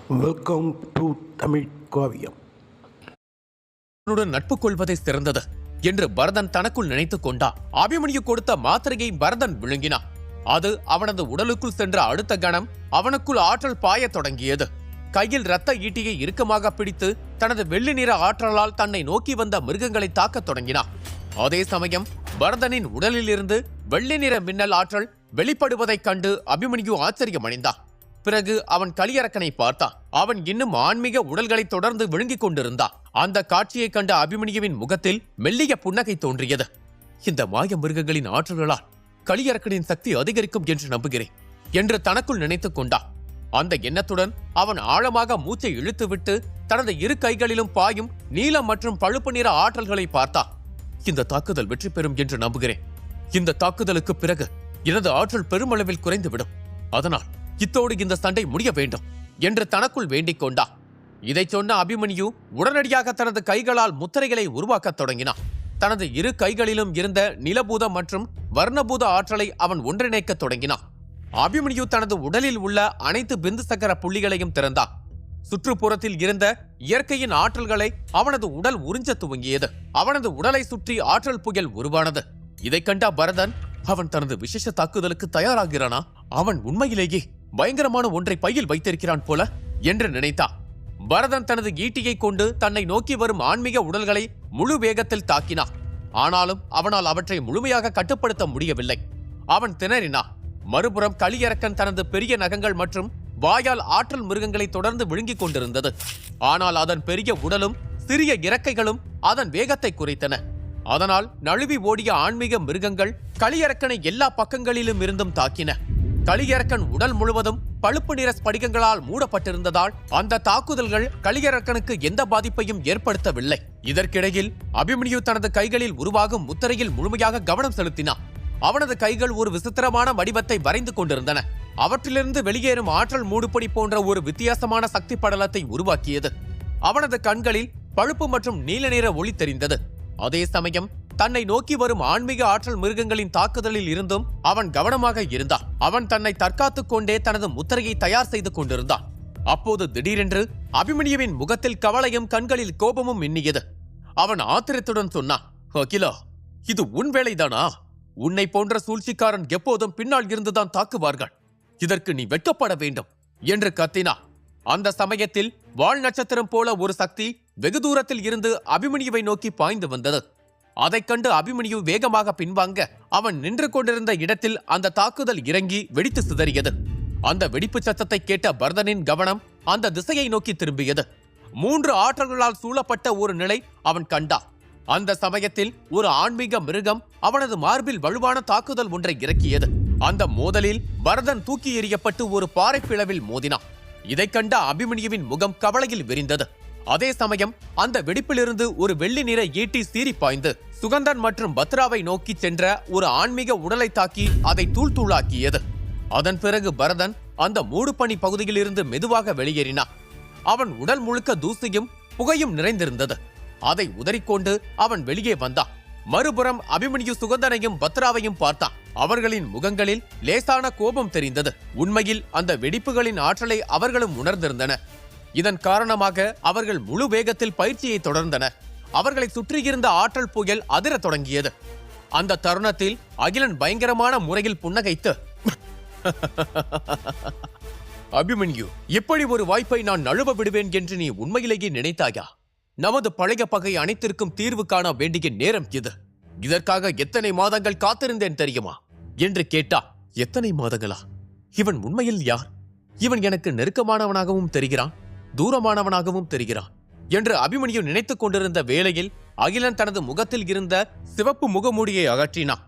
Welcome to Tamil காவியம். நட்பு கொள்வதை சிறந்தது என்று பரதன் தனக்குள் நினைத்துக் கொண்டான். அபிமன்யு கொடுத்த மாத்திரையை பரதன் விழுங்கினான். அது அவனது உடலுக்குள் சென்ற அடுத்த கணம் அவனுக்குள் ஆற்றல் பாயத் தொடங்கியது. கையில் இரத்த ஈட்டியை இறுக்கமாக பிடித்து தனது வெள்ளி நிற ஆற்றலால் தன்னை நோக்கி வந்த மிருகங்களை தாக்கத் தொடங்கினான். அதே சமயம் பரதனின் உடலில் இருந்து வெள்ளி நிற மின்னல் ஆற்றல் வெளிப்படுவதைக் கண்டு அபிமன்யு ஆச்சரியமடைந்தான். பிறகு அவன் கலியரக்கனை பார்த்தான். அவன் இன்னும் ஆன்மீக உடல்களை தொடர்ந்து விழுங்கிக் கொண்டிருந்தான். அந்த காட்சியை கண்ட அபிமன்யுவின் முகத்தில் மெல்லிய புன்னகை தோன்றியது. இந்த மாய மிருகங்களின் ஆற்றல்களால் கலியரக்கனின் சக்தி அதிகரிக்கும் என்று நம்புகிறேன் என்று தனக்குள் நினைத்துக் கொண்டான். அந்த எண்ணத்துடன் அவன் ஆழமாக மூச்சை இழுத்துவிட்டு தனது இரு கைகளிலும் பாயும் நீலம் மற்றும் பழுப்பு நிற ஆற்றல்களை பார்த்தான். இந்த தாக்குதல் வெற்றி பெறும் என்று நம்புகிறேன். இந்த தாக்குதலுக்கு பிறகு எனது ஆற்றல் பெருமளவில் குறைந்துவிடும். அதனால் இத்தோடு இந்த சண்டை முடிய வேண்டும் என்று தனக்குள் வேண்டிக் கொண்டான். இதை சொன்ன அபிமன்யு உடனடியாக தனது கைகளால் முத்திரைகளை உருவாக்கத் தொடங்கினான். தனது இரு கைகளிலும் இருந்த நிலபூத மற்றும் வர்ணபூத ஆற்றலை அவன் ஒன்றிணைக்கத் தொடங்கினான். அபிமன்யு தனது உடலில் உள்ள அனைத்து பிந்து சக்கர புள்ளிகளையும் திறந்தான். சுற்றுப்புறத்தில் இருந்த இயற்கையின் ஆற்றல்களை அவனது உடல் உறிஞ்ச துவங்கியது. அவனது உடலை சுற்றி ஆற்றல் புயல் உருவானது. இதை கண்ட பரதன் அவன் தனது விசேஷ தாக்குதலுக்கு தயாராகிறானா? அவன் உண்மையிலேயே பயங்கரமான ஒன்றை பையில் வைத்திருக்கிறான் போல என்று நினைத்தான். பரதன் தனது ஈட்டியை கொண்டு தன்னை நோக்கி வரும் ஆன்மீக உடல்களை முழு வேகத்தில் தாக்கினான். ஆனாலும் அவனால் அவற்றை முழுமையாக கட்டுப்படுத்த முடியவில்லை. அவன் திணறினான். மறுபுறம் கலியரக்கன் தனது பெரிய நகங்கள் மற்றும் வாயால் ஆற்றல் மிருகங்களை தொடர்ந்து விழுங்கிக் கொண்டிருந்தது. ஆனால் அதன் பெரிய உடலும் சிறிய இறக்கைகளும் அதன் வேகத்தை குறைத்தன. அதனால் நழுவி ஓடிய ஆன்மீக மிருகங்கள் கலியரக்கனை எல்லா பக்கங்களிலும் இருந்தும் தாக்கின. கலியரக்கன் உடல் முழுவதும் பழுப்பு நிற ஸ்படிகங்களால் மூடப்பட்டிருந்ததால் அந்த தாக்குதல்கள் கலியரக்கனுக்கு எந்த பாதிப்பையும் ஏற்படுத்தவில்லை. இதற்கிடையில் அபிமன்யு தனது கைகளில் உருவாகும் முத்திரையில் முழுமையாக கவனம் செலுத்தினான். அவனது கைகள் ஒரு விசித்திரமான வடிவத்தை வரைந்து கொண்டிருந்தன. அவற்றிலிருந்து வெளியேறும் ஆற்றல் மூடுபடி போன்ற ஒரு வித்தியாசமான சக்தி படலத்தை உருவாக்கியது. அவனது கண்களில் பழுப்பு மற்றும் நீல நிற ஒளி தெரிந்தது. அதே சமயம் தன்னை நோக்கி வரும் ஆன்மீக ஆற்றல் மிருகங்களின் தாக்குதலில் இருந்தும் அவன் கவனமாக இருந்தான். அவன் தன்னை தற்காத்துக் கொண்டே தனது முத்திரையை தயார் செய்து கொண்டிருந்தான். அப்போது திடீரென்று அபிமன்யுவின் முகத்தில் கவலையும் கண்களில் கோபமும் மின்னியது. அவன் ஆத்திரத்துடன் சொன்னான், அகிலா, இது உன் வேலைதானா? உன்னை போன்ற சூழ்ச்சிக்காரன் எப்போதும் பின்னால் இருந்துதான் தாக்குவார்கள். இதற்கு நீ வெட்கப்பட வேண்டும் என்று கத்தினான். அந்த சமயத்தில் வால் நட்சத்திரம் போல ஒரு சக்தி வெகு தூரத்தில் இருந்து அபிமன்யுவை நோக்கி பாய்ந்து வந்தது. அதைக் கண்டு அபிமன்யு வேகமாக பின்வாங்க அவன் நின்று கொண்டிருந்த இடத்தில் அந்த தாக்குதல் இறங்கி வெடித்து சிதறியது. அந்த வெடிப்பு சத்தத்தை கேட்ட பரதனின் கவனம் அந்த திசையை நோக்கி திரும்பியது. 3 ஆற்றல்களால் சூழப்பட்ட ஒரு நிலை அவன் கண்டான். அந்த சமயத்தில் ஒரு ஆன்மீக மிருகம் அவனது மார்பில் வலுவான தாக்குதல் ஒன்றை இறக்கியது. அந்த மோதலில் பரதன் தூக்கி எறியப்பட்டு ஒரு பாறை பிளவில் மோதினான். இதைக் கண்ட அபிமன்யுவின் முகம் கவலையில் விரிந்தது. அதே சமயம் அந்த வெடிப்பிலிருந்து ஒரு வெள்ளி நிற ஈட்டி சீறி பாய்ந்து சுகந்தன் மற்றும் பத்ராவை நோக்கி சென்ற ஒரு ஆன்மீக உடலை தாக்கி அதை தூள் தூளாக்கியது. அதன் பிறகு பரதன் அந்த மூடுபனி பகுதியிலிருந்து மெதுவாக வெளியேறினான். அவன் உடல் முழுக்க தூசியும் புகையும் நிறைந்திருந்தது. அதை உதறிக்கொண்டு அவன் வெளியே வந்தான். மறுபுறம் அபிமன்யு சுகந்தனையும் பத்ராவையும் பார்த்தான். அவர்களின் முகங்களில் லேசான கோபம் தெரிந்தது. உண்மையில் அந்த வெடிப்புகளின் ஆற்றலை அவர்களும் உணர்ந்திருந்தனர். இதன் காரணமாக அவர்கள் முழு வேகத்தில் பயிற்சியை தொடர்ந்தனர். அவர்களை சுற்றியிருந்த ஆற்றல் புயல் அதிரத் தொடங்கியது. அந்த தருணத்தில் அகிலன் பயங்கரமான முறையில் புன்னகைத்து, அபிமன்யு, இப்படி ஒரு வாய்ப்பை நான் நழுவ விடுவேன் என்று நீ உண்மையிலேயே நினைத்தாயா? நமது பழைய பகை அனைத்திற்கும் தீர்வு காண வேண்டிய நேரம் இது. இதற்காக எத்தனை மாதங்கள் காத்திருந்தேன் தெரியுமா என்று கேட்டா. எத்தனை மாதங்களா? இவன் உண்மையில் யார்? இவன் எனக்கு நெருக்கமானவனாகவும் தெரிகிறான், தூரமானவனாகவும் தெரிகிறான் என்று அபிமன்யு நினைத்துக் கொண்டிருந்த வேளையில் அகிலன் தனது முகத்தில் இருந்த சிவப்பு முகமூடியை அகற்றினான்.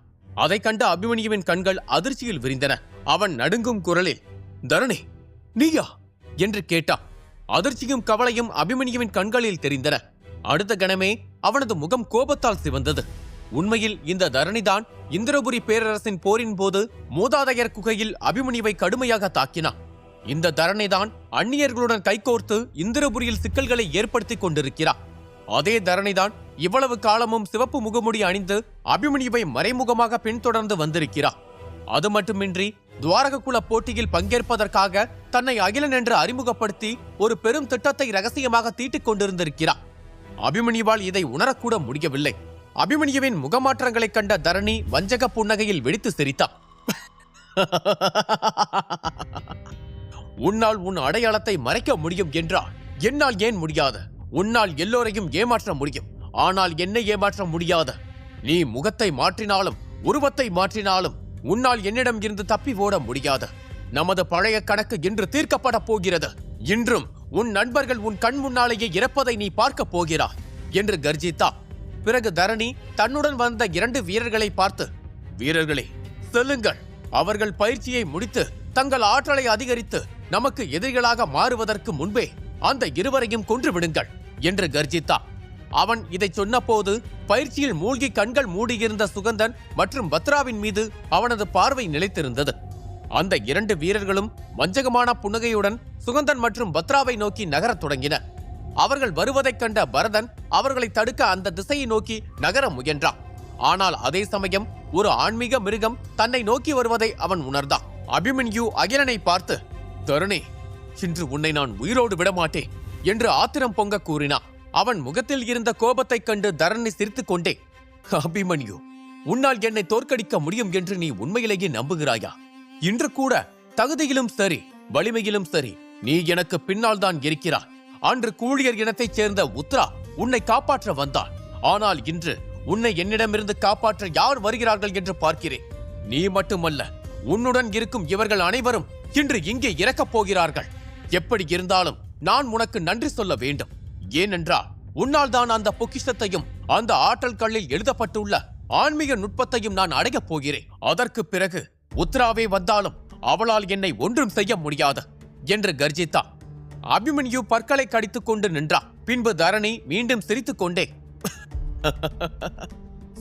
அதை கண்ட அபிமன்யுவின் கண்கள் அதிர்ச்சியில் விரிந்தன. அவன் நடுங்கும் குரலில், தரணி, நீயா என்று கேட்டான். அதிர்ச்சியும் கவலையும் அபிமன்யுவின் கண்களில் தெரிந்தன. அடுத்த கணமே அவனது முகம் கோபத்தால் சிவந்தது. உண்மையில் இந்த தரணிதான் இந்திரபுரி பேரரசின் போரின் போது மூதாதையர் குகையில் அபிமன்யுவை கடுமையாக தாக்கினான். இந்த தரணிதான் அந்நியர்களுடன் கைகோர்த்து இந்திரபுரியில் சிக்கல்களை ஏற்படுத்திக் கொண்டிருக்கிறார். அதே தரணிதான் இவ்வளவு காலமும் சிவப்பு முகமுடி அணிந்து அபிமன்யுவை மறைமுகமாக பின்தொடர்ந்து வந்திருக்கிறார். அது மட்டுமின்றி துவாரககுல போட்டியில் பங்கேற்பதற்காக தன்னை அகிலன் என்று அறிமுகப்படுத்தி ஒரு பெரும் திட்டத்தை ரகசியமாக தீட்டிக் கொண்டிருந்திருக்கிறார். அபிமன்யுவால் இதை உணரக்கூட முடியவில்லை. அபிமன்யுவின் முகமாற்றங்களைக் கண்ட தரணி வஞ்சக புன்னகையில் வெடித்து சிரித்தார். உன்னால் உன் அடையாளத்தை மறைக்க முடியும் என்றால் என்னால் ஏன் முடியாது? உன்னால் எல்லோரையும் ஏமாற்ற முடியும், ஆனால் என்னை ஏமாற்ற முடியாது. நீ முகத்தை மாற்றினாலும் உருவத்தை மாற்றினாலும் உன்னால் என்னிடம் இருந்து தப்பி ஓட முடியாது. நமது பழைய கணக்கு இன்று தீர்க்கப்பட போகிறது. இன்றும் உன் நண்பர்கள் உன் கண் முன்னாலேயே இறப்பதை நீ பார்க்க போகிறாய் என்று கர்ஜித்தா. பிறகு தரணி தன்னுடன் வந்த 2 வீரர்களை பார்த்து, வீரர்களே செல்லுங்கள், அவர்கள் பயிற்சியை முடித்து தங்கள் ஆற்றலை அதிகரித்து நமக்கு எதிரிகளாக மாறுவதற்கு முன்பே அந்த இருவரையும் கொன்று விடுங்கள் என்று கர்ஜித்தா. அவன் இதை சொன்னபோது பயிற்சியில் மூழ்கி கண்கள் மூடியிருந்த சுகந்தன் மற்றும் பத்ராவின் மீது அவனது பார்வை நிலைத்திருந்தது. அந்த 2 வீரர்களும் வஞ்சகமான புன்னகையுடன் சுகந்தன் மற்றும் பத்ராவை நோக்கி நகரத் தொடங்கினர். அவர்கள் வருவதைக் கண்ட பரதன் அவர்களை தடுக்க அந்த திசையை நோக்கி நகர முயன்றான். ஆனால் அதே சமயம் ஒரு ஆன்மீக மிருகம் தன்னை நோக்கி வருவதை அவன் உணர்ந்தான். அபிமன்யு அகிலனை பார்த்து, தருணே, இன்று உன்னை நான் உயிரோடு விடமாட்டேன் என்று ஆத்திரம் பொங்க கூறினான். அவன் முகத்தில் இருந்த கோபத்தைக் கண்டு தரணி சிரித்துக் கொண்டே, அபிமன்யு, உன்னால் என்னை தோற்கடிக்க முடியும் என்று நீ உண்மையிலேயே நம்புகிறாயா? இன்று கூட தகுதியிலும் சரி வலிமையிலும் சரி நீ எனக்கு பின்னால் தான் இருக்கிறாய். அன்று கூழியர் இனத்தைச் சேர்ந்த உத்ரா உன்னை காப்பாற்ற வந்தான். ஆனால் இன்று உன்னை என்னிடமிருந்து காப்பாற்ற யார் வருகிறார்கள் என்று பார்க்கிறேன். நீ மட்டுமல்ல, உன்னுடன் இருக்கும் இவர்கள் அனைவரும் இன்று இங்கே இறக்கப் போகிறார்கள். எப்படி இருந்தாலும் நான் உனக்கு நன்றி சொல்ல வேண்டும். ஏனென்றால் உன்னால் தான் அந்த பொக்கிஷத்தையும் அந்த ஆற்றல் கல்லில் எழுதப்பட்டுள்ள ஆன்மீக நுட்பத்தையும் நான் அடையப் போகிறேன். அதற்கு பிறகு உத்ராவே வந்தாலும் அவளால் என்னை ஒன்றும் செய்ய முடியாது என்று கர்ஜித்தா. அபிமன்யு பற்களை கடித்துக் கொண்டு நின்றான். பின்பு தரணி மீண்டும் சிரித்துக் கொண்டே,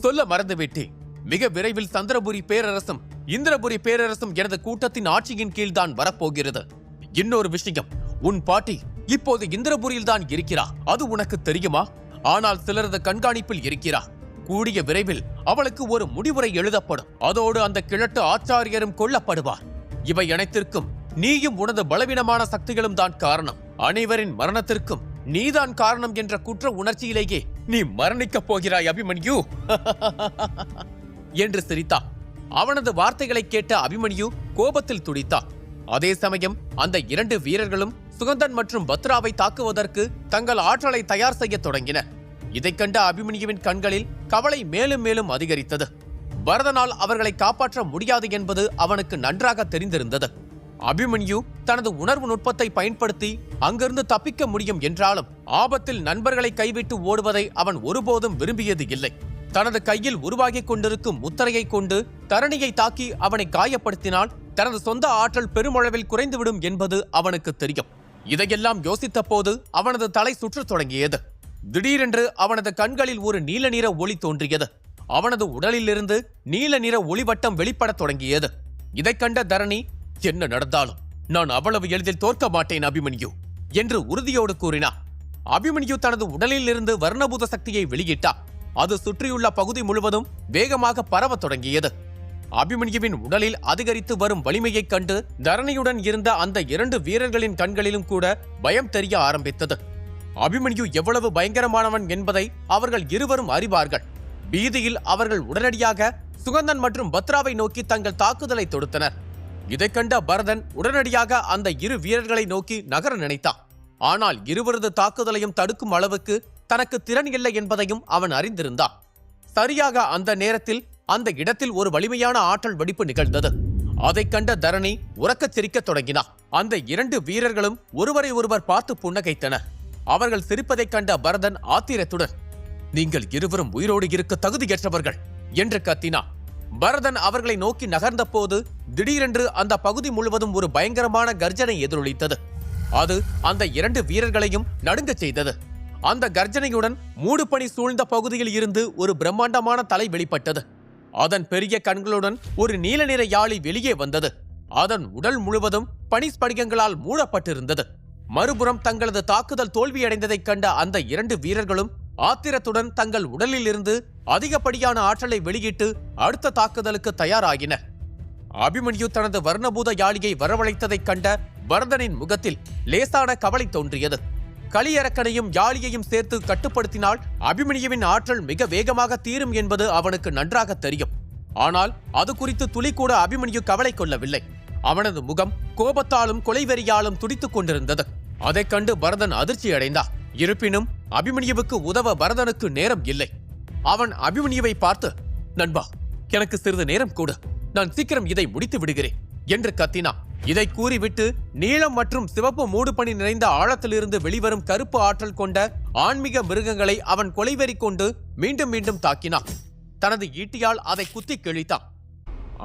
சொல்ல மறந்துவிட்டேன், மிக விரைவில் சந்திரபுரி பேரரசும் இந்திரபுரி பேரரசும் எனது கூட்டத்தின் ஆட்சியின் கீழ்தான் வரப்போகிறது. இன்னொரு விஷயம், உன் பாட்டி இப்போது இந்திரபுரியில் தான் இருக்கிறார். அது உனக்கு தெரியுமா? ஆனால் சிலரது கண்காணிப்பில் இருக்கிறார். கூடிய விரைவில் அவளுக்கு ஒரு முடிவுரை எழுதப்படும். அதோடு அந்த கிழட்டு ஆச்சாரியரும் கொல்லப்படுவார். இவை அனைத்திற்கும் நீயும் உனது பலவீனமான சக்திகளும் தான் காரணம். அனைவரின் மரணத்திற்கும் நீதான் காரணம் என்ற குற்ற உணர்ச்சியிலேயே நீ மரணிக்கப் போகிறாய் அபிமன்யு என்று சிரித்தான். அவனது வார்த்தைகளை கேட்ட அபிமன்யு கோபத்தில் துடித்தான். அதே சமயம் அந்த 2 வீரர்களும் சுகந்தன் மற்றும் பத்ராவை தாக்குவதற்கு தங்கள் ஆற்றலை தயார் செய்ய தொடங்கினர். இதைக் கண்ட அபிமன்யுவின் கண்களில் கவலை மேலும் மேலும் அதிகரித்தது. பரதனால் அவர்களை காப்பாற்ற முடியாது என்பது அவனுக்கு நன்றாக தெரிந்திருந்தது. அபிமன்யு தனது உணர்வு நுட்பத்தை பயன்படுத்தி அங்கிருந்து தப்பிக்க முடியும் என்றாலும் ஆபத்தில் நண்பர்களை கைவிட்டு ஓடுவதை அவன் ஒருபோதும் விரும்பியது இல்லை. தனது கையில் உருவாகிக் கொண்டிருக்கும் முத்திரையை கொண்டு தரணியை தாக்கி அவனை காயப்படுத்தினால் தனது சொந்த ஆற்றல் பெருமளவில் குறைந்துவிடும் என்பது அவனுக்கு தெரியும். இதையெல்லாம் யோசித்த போது அவனது தலை சுற்றத் தொடங்கியது. திடீரென்று அவனது கண்களில் ஒரு நீல நிற ஒளி தோன்றியது. அவனது உடலிலிருந்து நீல நிற ஒளிவட்டம் வெளிப்படத் தொடங்கியது. இதைக் கண்ட தரணி, என்ன நடந்தாலும் நான் அவ்வளவு எளிதில் தோற்க மாட்டேன் அபிமன்யு என்று உறுதியோடு கூறினார். அபிமன்யு தனது உடலில் இருந்து வர்ணபூத சக்தியை வெளியிட்டார். அது சுற்றியுள்ள பகுதி முழுவதும் வேகமாக பரவத் தொடங்கியது. அபிமன்யுவின் உடலில் அதிகரித்து வரும் வலிமையைக் கண்டு தரணியுடன் இருந்த அந்த 2 வீரர்களின் கண்களிலும் கூட பயம் தெரிய ஆரம்பித்தது. அபிமன்யு எவ்வளவு பயங்கரமானவன் என்பதை அவர்கள் இருவரும் அறிவார்கள். பீதியில் அவர்கள் உடனடியாக சுகந்தன் மற்றும் பத்ராவை நோக்கி தங்கள் தாக்குதலை தொடுத்தனர். இதைக் கண்ட பரதன் உடனடியாக அந்த 2 வீரர்களை நோக்கி நகர நினைத்தான். ஆனால் இருவரது தாக்குதலையும் தடுக்கும் அளவுக்கு தனக்கு திறன் இல்லை என்பதையும் அவன் அறிந்திருந்தான். சரியாக அந்த நேரத்தில் அந்த இடத்தில் ஒரு வலிமையான ஆற்றல் வெடிப்பு நிகழ்ந்தது. அதைக் கண்ட தரணி உறக்கச் சிரிக்கத் தொடங்கினார். அந்த 2 வீரர்களும் ஒருவரை ஒருவர் பார்த்து புன்னகைத்தனர். அவர்கள் சிரிப்பதைக் கண்ட பரதன் ஆத்திரத்துடன், நீங்கள் இருவரும் உயிரோடு இருக்க தகுதியற்றவர்கள் என்று கத்தினார். பரதன் அவர்களை நோக்கி நகர்ந்த போது திடீரென்று அந்த பகுதி முழுவதும் ஒரு பயங்கரமான கர்ஜனை எதிரொலித்தது. அது அந்த 2 வீரர்களையும் நடுங்கச் செய்தது. அந்த கர்ஜனையுடன் மூடுபனி சூழ்ந்த பகுதியில் இருந்து ஒரு பிரம்மாண்டமான தலை வெளிப்பட்டது. அதன் பெரிய கண்களுடன் ஒரு நீல நிற யாழி வெளியே வந்தது. அதன் உடல் முழுவதும் பனிஸ்படிகங்களால் மூடப்பட்டிருந்தது. மறுபுறம் தங்களது தாக்குதல் தோல்வியடைந்ததைக் கண்ட அந்த 2 வீரர்களும் ஆத்திரத்துடன் தங்கள் உடலில் இருந்து அதிகப்படியான ஆற்றலை வெளியிட்டு அடுத்த தாக்குதலுக்கு தயாராகினர். அபிமன்யு தனது வர்ணபூத யாழியை வரவழைத்ததைக் கண்ட பரதனின் முகத்தில் லேசான கவலை தோன்றியது. களியரக்கனையும் யாழியையும் சேர்த்து கட்டுப்படுத்தினால் அபிமன்யுவின் ஆற்றல் மிக வேகமாக தீரும் என்பது அவனுக்கு நன்றாக தெரியும். ஆனால் அது குறித்து துளி கூட அபிமன்யு கவலை கொள்ளவில்லை. அவனது முகம் கோபத்தாலும் கொலைவெறியாலும் துடித்துக் கொண்டிருந்தது. அதைக் கண்டு பரதன் அதிர்ச்சி அடைந்தான். இருப்பினும் அபிமன்யுவுக்கு உதவ பரதனுக்கு நேரம் இல்லை. அவன் அபிமன்யுவை பார்த்து, நண்பா, எனக்கு சிறிது நேரம் கூட, நான் சீக்கிரம் இதை முடித்து விடுகிறேன் என்று கத்தினான். இதை கூறிவிட்டு நீலம் மற்றும் சிவப்பு மூடுபனி நிறைந்த ஆழத்திலிருந்து வெளிவரும் கருப்பு ஆற்றல் கொண்ட ஆன்மீக மிருகங்களை அவன் கொலைவெறி கொண்டு மீண்டும் மீண்டும் தாக்கினான். தனது ஈட்டியால் அதை குத்தி கிழித்தான்.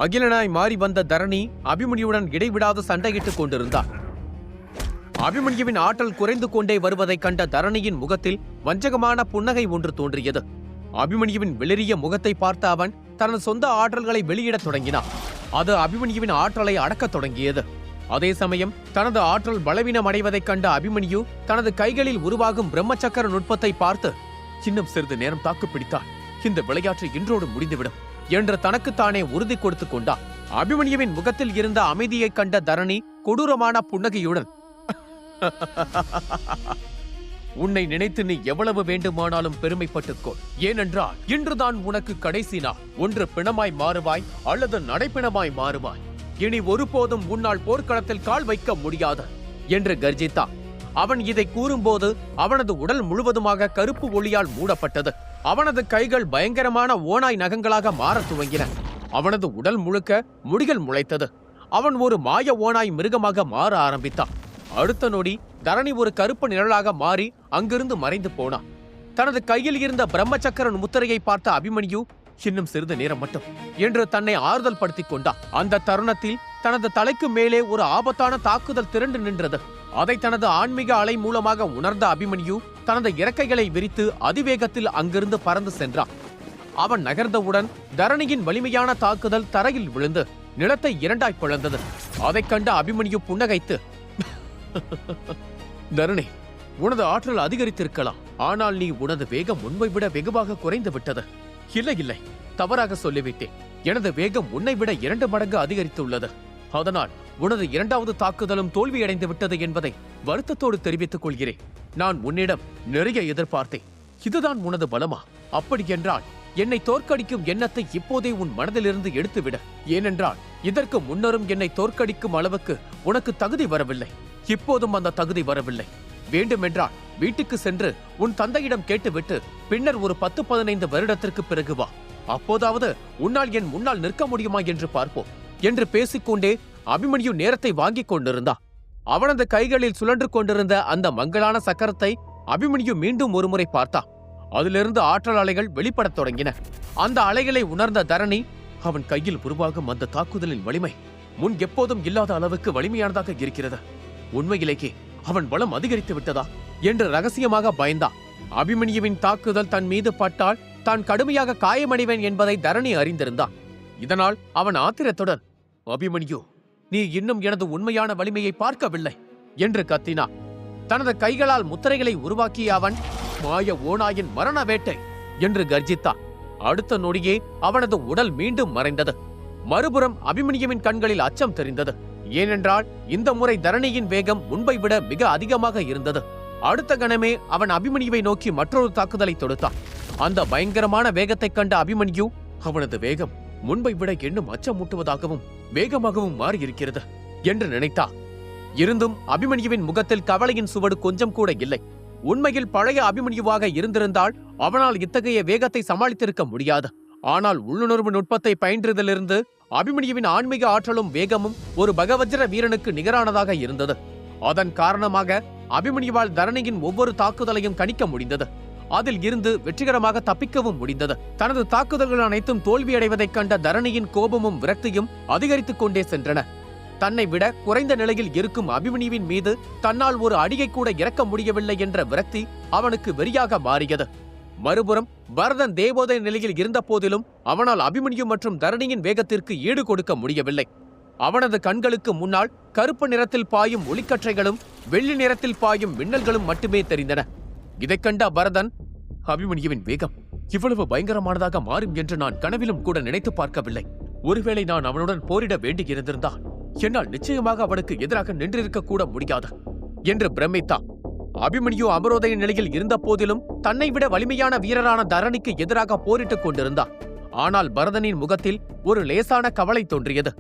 அகிலனாய் மாறி வந்த தரணி அபிமன்யுவுடன் இடைவிடாது சண்டையிட்டுக் கொண்டிருந்தான். அபிமன்யுவின் ஆற்றல் குறைந்து கொண்டே வருவதைக் கண்ட தரணியின் முகத்தில் வஞ்சகமான புன்னகை ஒன்று தோன்றியது. அபிமன்யுவின் வெளிரிய முகத்தை பார்த்த அவன் தனது சொந்த ஆற்றல்களை வெளியிடத் தொடங்கினான். அது அபிமன்யுவின் ஆற்றலை அடக்கத் தொடங்கியது. அதே சமயம் தனது ஆற்றல் பலவீனம் அடைவதைக் கண்ட அபிமன்யு தனது கைகளில் உருவாகும் பிரம்மச்சக்கர நுட்பத்தை பார்த்து, இன்னும் சிறிது நேரம் தாக்கு பிடித்தால் இந்த விளையாட்டு இன்றோடு முடிந்துவிடும் என்று தனக்குத்தானே உறுதி கொடுத்துக் கொண்டான். அபிமன்யுவின் முகத்தில் இருந்த அமைதியைக் கண்ட தரணி கொடூரமான புன்னகையுடன், உன்னை நினைத்து நீ எவ்வளவு வேண்டுமானாலும் பெருமைப்பட்டுக்கோ. ஏனென்றால் இன்றுதான் உனக்கு கடைசி நாள். ஒன்று பிணமாய் மாறுவாய் அல்லது நடைப்பிணமாய் மாறுவாய். இனி ஒருபோதும் உன்னால் போர்க்களத்தில் கால் வைக்க முடியாது என்று கர்ஜித்தான். அவன் இதை கூறும்போது அவனது உடல் முழுவதுமாக கருப்பு ஒளியால் மூடப்பட்டது. அவனது கைகள் பயங்கரமான ஓநாய் நகங்களாக மாறத் துவங்கின. அவனது உடல் முழுக்க முடிகள் முளைத்தது. அவன் ஒரு மாய ஓநாய் மிருகமாக மாற ஆரம்பித்தான். அடுத்த நொடி தரணி ஒரு கருப்பு நிழலாக மாறி அங்கிருந்து மறைந்து போனான். தனது கையில் இருந்த பிரம்மச்சக்கர முத்திரையை பார்த்த அபிமன்யு, இன்னும் சிறிது நேரம் மட்டும் என்று தன்னை ஆறுதல் படுத்திக் கொண்டான். அந்த தருணத்தில் தனது தலைக்கு மேலே ஒரு ஆபத்தான தாக்குதல் திரண்டு நின்றது. அதை தனது ஆன்மீக அலை மூலமாக உணர்ந்த அபிமன்யு தனது இறக்கைகளை விரித்து அதிவேகத்தில் அங்கிருந்து பறந்து சென்றான். அவன் நகர்ந்தவுடன் தரணியின் வலிமையான தாக்குதல் தரையில் விழுந்து நிலத்தை இரண்டாய் பிளந்தது. அதைக் கண்ட அபிமன்யு புன்னகைத்து, தரணி, உனது ஆற்றல் அதிகரித்திருக்கலாம். ஆனால் நீ உனது வேகம் முன்பை விட வெகுவாக குறைந்து விட்டது. இல்லை இல்லை, தவறாக சொல்லிவிட்டேன். எனது வேகம் உன்னை விட 2 மடங்கு அதிகரித்துள்ளது. அதனால் உனது இரண்டாவது தாக்குதலும் தோல்வியடைந்து விட்டது என்பதை வருத்தத்தோடு தெரிவித்துக் கொள்கிறேன். நான் உன்னிடம் நிறைய எதிர்பார்த்தேன். இதுதான் உனது பலமா? அப்படி என்றால் என்னை தோற்கடிக்கும் எண்ணத்தை இப்போதே உன் மனதிலிருந்து எடுத்துவிட. ஏனென்றால் இதற்கு முன்னரும் என்னை தோற்கடிக்கும் அளவுக்கு உனக்கு தகுதி வரவில்லை. இப்போதும் அந்த தகுதி வரவில்லை. வேண்டுமென்றால் வீட்டுக்கு சென்று உன் தந்தையிடம் கேட்டுவிட்டு பின்னர் ஒரு 10-15 வருடத்திற்கு பிறகு வா. அப்போதாவது உன்னால் என் முன்னால் நிற்க முடியுமா என்று பார்ப்போம் என்று பேசிக்கொண்டே அபிமன்யு நேரத்தை வாங்கிக் கொண்டிருந்தான். அவனது கைகளில் சுழன்று கொண்டிருந்த அந்த மங்கலான சக்கரத்தை அபிமன்யு மீண்டும் ஒருமுறை பார்த்தான். அதிலிருந்து ஆற்றல் அலைகள் வெளிப்படத் தொடங்கின. அந்த அலைகளை உணர்ந்த தரணி, அவன் கையில் உருவாகும் அந்த தாக்குதலின் வலிமை முன் எப்போதும் இல்லாத அளவுக்கு வலிமையானதாக இருக்கிறது. உண்மையிலேயே அவன் பலம் அதிகரித்து விட்டதா என்று ரகசியமாக பயந்தான். அபிமன்யுவின் தாக்குதல் தன் மீது பட்டால் தான் கடுமையாக காயமடைவேன் என்பதை தரணி அறிந்திருந்தான். இதனால் அவன் ஆத்திரத்துடன், அபிமன்யு, நீ இன்னும் எனது உண்மையான வலிமையை பார்க்கவில்லை என்று கத்தினான். தனது கைகளால் முத்திரைகளை உருவாக்கிய அவன், மாய ஓநாயின் மரண வேட்டை என்று கர்ஜித்தான். அடுத்த நொடியே அவனது உடல் மீண்டும் மறைந்தது. மறுபுறம் அபிமன்யுவின் கண்களில் அச்சம் தெரிந்தது. ஏனென்றால் இந்த முறை தரணியின் வேகம் முன்பை விட மிக அதிகமாக இருந்தது. அடுத்த கணமே அவன் அபிமன்யுவை நோக்கி மற்றொரு தாக்குதலை தொடுத்தான். அந்த பயங்கரமான வேகத்தைக் கண்ட அபிமன்யு, அவனது வேகம் முன்பை விட இன்னும் அச்சமூட்டுவதாகவும் வேகமாகவும் மாறியிருக்கிறது என்று நினைத்தான். இருந்தும் அபிமன்யுவின் முகத்தில் கவலையின் சுவடு கொஞ்சம் கூட இல்லை. உண்மையில் பழைய அபிமன்யுவாக இருந்திருந்தால் அவனால் இத்தகைய வேகத்தை சமாளித்திருக்க முடியாது. ஆனால் உள்ளுணர்வு நுட்பத்தை பயின்றதிலிருந்து அபிமன்யுவின் ஆன்மீக ஆற்றலும் வேகமும் ஒரு பகவஜ்ர வீரனுக்கு நிகரானதாக இருந்தது. அதன் காரணமாக அபிமன்யுவால் தரணியின் ஒவ்வொரு தாக்குதலையும் கணிக்க முடிந்தது. அதில் இருந்து வெற்றிகரமாக தப்பிக்கவும் முடிந்தது. தனது தாக்குதல்கள் அனைத்தும் தோல்வியடைவதைக் கண்ட தரணியின் கோபமும் விரக்தியும் அதிகரித்துக் கொண்டே சென்றன. தன்னை விட குறைந்த நிலையில் இருக்கும் அபிமன்யுவின் மீது தன்னால் ஒரு அடியை கூட இறக்க முடியவில்லை என்ற விரக்தி அவனுக்கு வெறியாக மாறியது. மறுபுறம் பரதன் தேவோதய நிலையில் இருந்த போதிலும் அவனால் அபிமன்யு மற்றும் தரணியின் வேகத்திற்கு ஈடு கொடுக்க முடியவில்லை. அவனது கண்களுக்கு முன்னால் கருப்பு நிறத்தில் பாயும் ஒளிக்கற்றைகளும் வெள்ளி நிறத்தில் பாயும் மின்னல்களும் மட்டுமே தெரிந்தன. இதைக் கண்ட பரதன், அபிமன்யுவின் வேகம் இவ்வளவு பயங்கரமானதாக மாறும் என்று நான் கனவிலும் கூட நினைத்து பார்க்கவில்லை. ஒருவேளை நான் அவனுடன் போரிட வேண்டியிருந்திருந்தால் என்னால் நிச்சயமாக அவனுக்கு எதிராக நின்றிருக்க கூட முடியாது என்று பிரமித்தான். அபிமன்யு அமரோதய நிலையில் இருந்த போதிலும் தன்னை விட வலிமையான வீரரான தரணிக்கு எதிராக போரிட்டுக் கொண்டிருந்தான். ஆனால் பரதனின் முகத்தில் ஒரு லேசான கவலை தோன்றியது.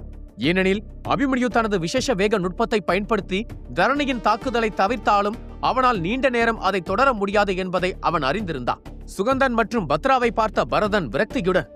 ஏனெனில் அபிமன்யு தனது விசேஷ வேக நுட்பத்தை பயன்படுத்தி தரணியின் தாக்குதலை தவிர்த்தாலும் அவனால் நீண்ட நேரம் அதை தொடர முடியாது என்பதை அவன் அறிந்திருந்தான். சுகந்தன் மற்றும் பத்ராவை பார்த்த பரதன் விரக்தியுடன்,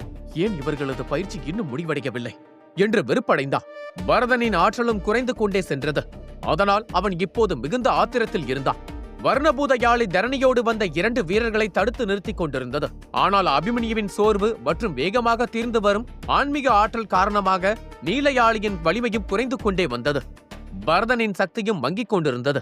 ஏன் இவர்களது பயிற்சி இன்னும் முடிவடையவில்லை என்று வெறுப்படைந்தான். பரதனின் ஆற்றலும் குறைந்து கொண்டே சென்றது. அதனால் அவன் இப்போது மிகுந்த ஆத்திரத்தில் இருந்தான். வர்ணபூத யாழி தரணியோடு வந்த 2 வீரர்களை தடுத்து நிறுத்திக் கொண்டிருந்தது. ஆனால் அபிமன்யுவின் சோர்வு மற்றும் வேகமாக தீர்ந்து வரும் ஆன்மீக ஆற்றல் காரணமாக நீலயாழியின் வலிமையும் குறைந்து கொண்டே வந்தது. பரதனின் சக்தியும் மங்கிக் கொண்டிருந்தது.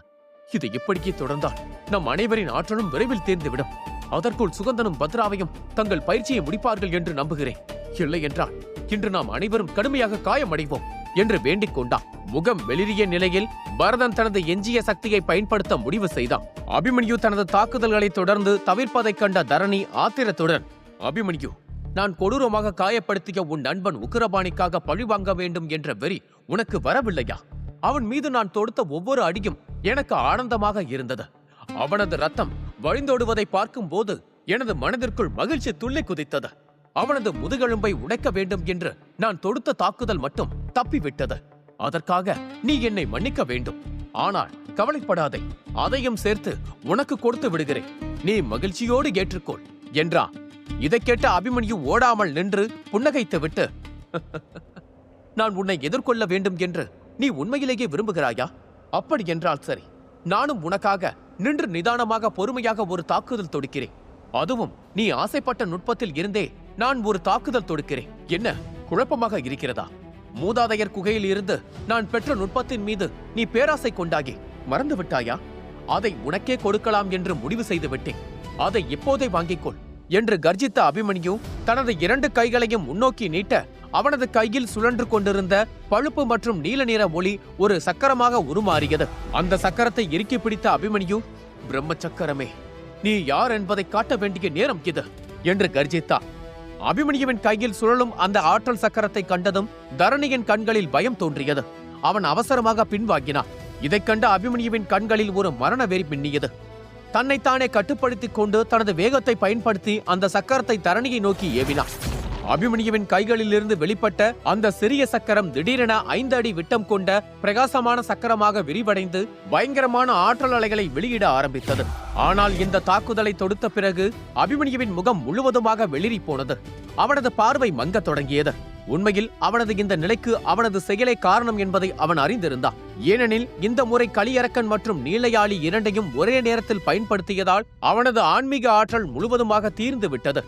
இது இப்படியே தொடர்ந்தால் நம் அனைவரின் ஆற்றலும் விரைவில் தீர்ந்துவிடும். அதற்குள் சுகந்தனும் பத்ராவையும் தங்கள் பயிற்சியை முடிப்பார்கள் என்று நம்புகிறேன். இல்லை என்றால் இன்று நாம் அனைவரும் கடுமையாக காயமடைவோம் என்று வேண்டிக் கொண்டான். முகம் வெளிரிய நிலையில் பரதன் தனது எஞ்சிய சக்தியை பயன்படுத்த முடிவு செய்தான். அபிமன்யு தனது தாக்குதல்களை தொடர்ந்து தவிர்ப்பதைக் கண்ட தரணி ஆத்திரத்துடன், அபிமன்யு, நான் கொடூரமாக காயப்படுத்திய உன் நண்பன் உக்கிரபாணிக்காக பழிவாங்க வேண்டும் என்ற வெறி உனக்கு வரவில்லையா? அவன் மீது நான் தொடுத்த ஒவ்வொரு அடியும் எனக்கு ஆனந்தமாக இருந்தது. அவனது ரத்தம் வழிந்தோடுவதை பார்க்கும் போது எனது மனதிற்குள் மகிழ்ச்சி துள்ளி குதித்தது. அவனது முதுகெலும்பை உடைக்க வேண்டும் என்று நான் தொடுத்த தாக்குதல் மட்டும் தப்பிவிட்டது. அதற்காக நீ என்னை மன்னிக்க வேண்டும். ஆனால் கவலைப்படாதே, அதையும் சேர்த்து உனக்கு கொடுத்து விடுகிறேன். நீ மகிழ்ச்சியோடு ஏற்றுக்கொள் என்றான். இதை கேட்ட அபிமன்யு ஓடாமல் நின்று புன்னகைத்துவிட்டு, நான் உன்னை எதிர்கொள்ள வேண்டும் என்று நீ உண்மையிலேயே விரும்புகிறாயா? அப்படி என்றால் சரி, நானும் உனக்காக நின்று நிதானமாக பொறுமையாக ஒரு தாக்குதல் தொடுக்கிறேன். அதுவும் நீ ஆசைப்பட்ட நுட்பத்தில் இருந்தே நான் ஒரு தாக்குதல் தொடுக்கிறேன். என்ன குழப்பமாக இருக்கிறதா? மூதாதையர் குகையில் இருந்து நான் பெற்ற நுட்பத்தின் மீது நீ பேராசை கொண்டாகி மறந்து விட்டாயா? அதை உனக்கே கொடுக்கலாம் என்று முடிவு செய்து விட்டேன். அதை இப்போதே வாங்கிக்கொள் என்று கர்ஜித்த அபிமன்யு தனது 2 கைகளையும் முன்னோக்கி நீட்ட அவனது கையில் சுழன்று கொண்டிருந்த பழுப்பு மற்றும் நீல நிற ஒளி ஒரு சக்கரமாக உருமாறியது. அந்த சக்கரத்தை இறுக்கி பிடித்த அபிமன்யு, பிரம்ம சக்கரமே, நீ யார் என்பதை காட்ட வேண்டிய நேரம் இது என்று கர்ஜித்தான். அபிமன்யுவின் கையில் சுழலும் அந்த ஆற்றல் சக்கரத்தை கண்டதும் தரணியின் கண்களில் பயம் தோன்றியது. அவன் அவசரமாக பின்வாங்கினான். இதைக் கண்ட அபிமன்யுவின் கண்களில் ஒரு மரண வெறி மின்னியது. தன்னைத்தானே கட்டுப்படுத்திக் கொண்டு தனது வேகத்தை பயன்படுத்தி அந்த சக்கரத்தை தரணியை நோக்கி ஏவினான். அபிமன்யுவின் கைகளிலிருந்து வெளிப்பட்ட அந்த சிறிய சக்கரம் திடீரென 5 அடி விட்டம் கொண்ட பிரகாசமான சக்கரமாக விரிவடைந்து பயங்கரமான ஆற்றல் அலைகளை வெளியிட ஆரம்பித்தது. ஆனால் இந்த தாக்குதலை தொடுத்த பிறகு அபிமன்யுவின் முகம் முழுவதுமாக வெளிரி போனது. அவனது பார்வை மங்கத் தொடங்கியது. உண்மையில் அவனது இந்த நிலைக்கு அவனது செயலே காரணம் என்பதை அவன் அறிந்திருந்தான். ஏனெனில் இந்த முறை களியரக்கன் மற்றும் நீலயாழி இரண்டையும் ஒரே நேரத்தில் பயன்படுத்தியதால் அவனது ஆன்மீக ஆற்றல் முழுவதுமாக தீர்ந்து விட்டது.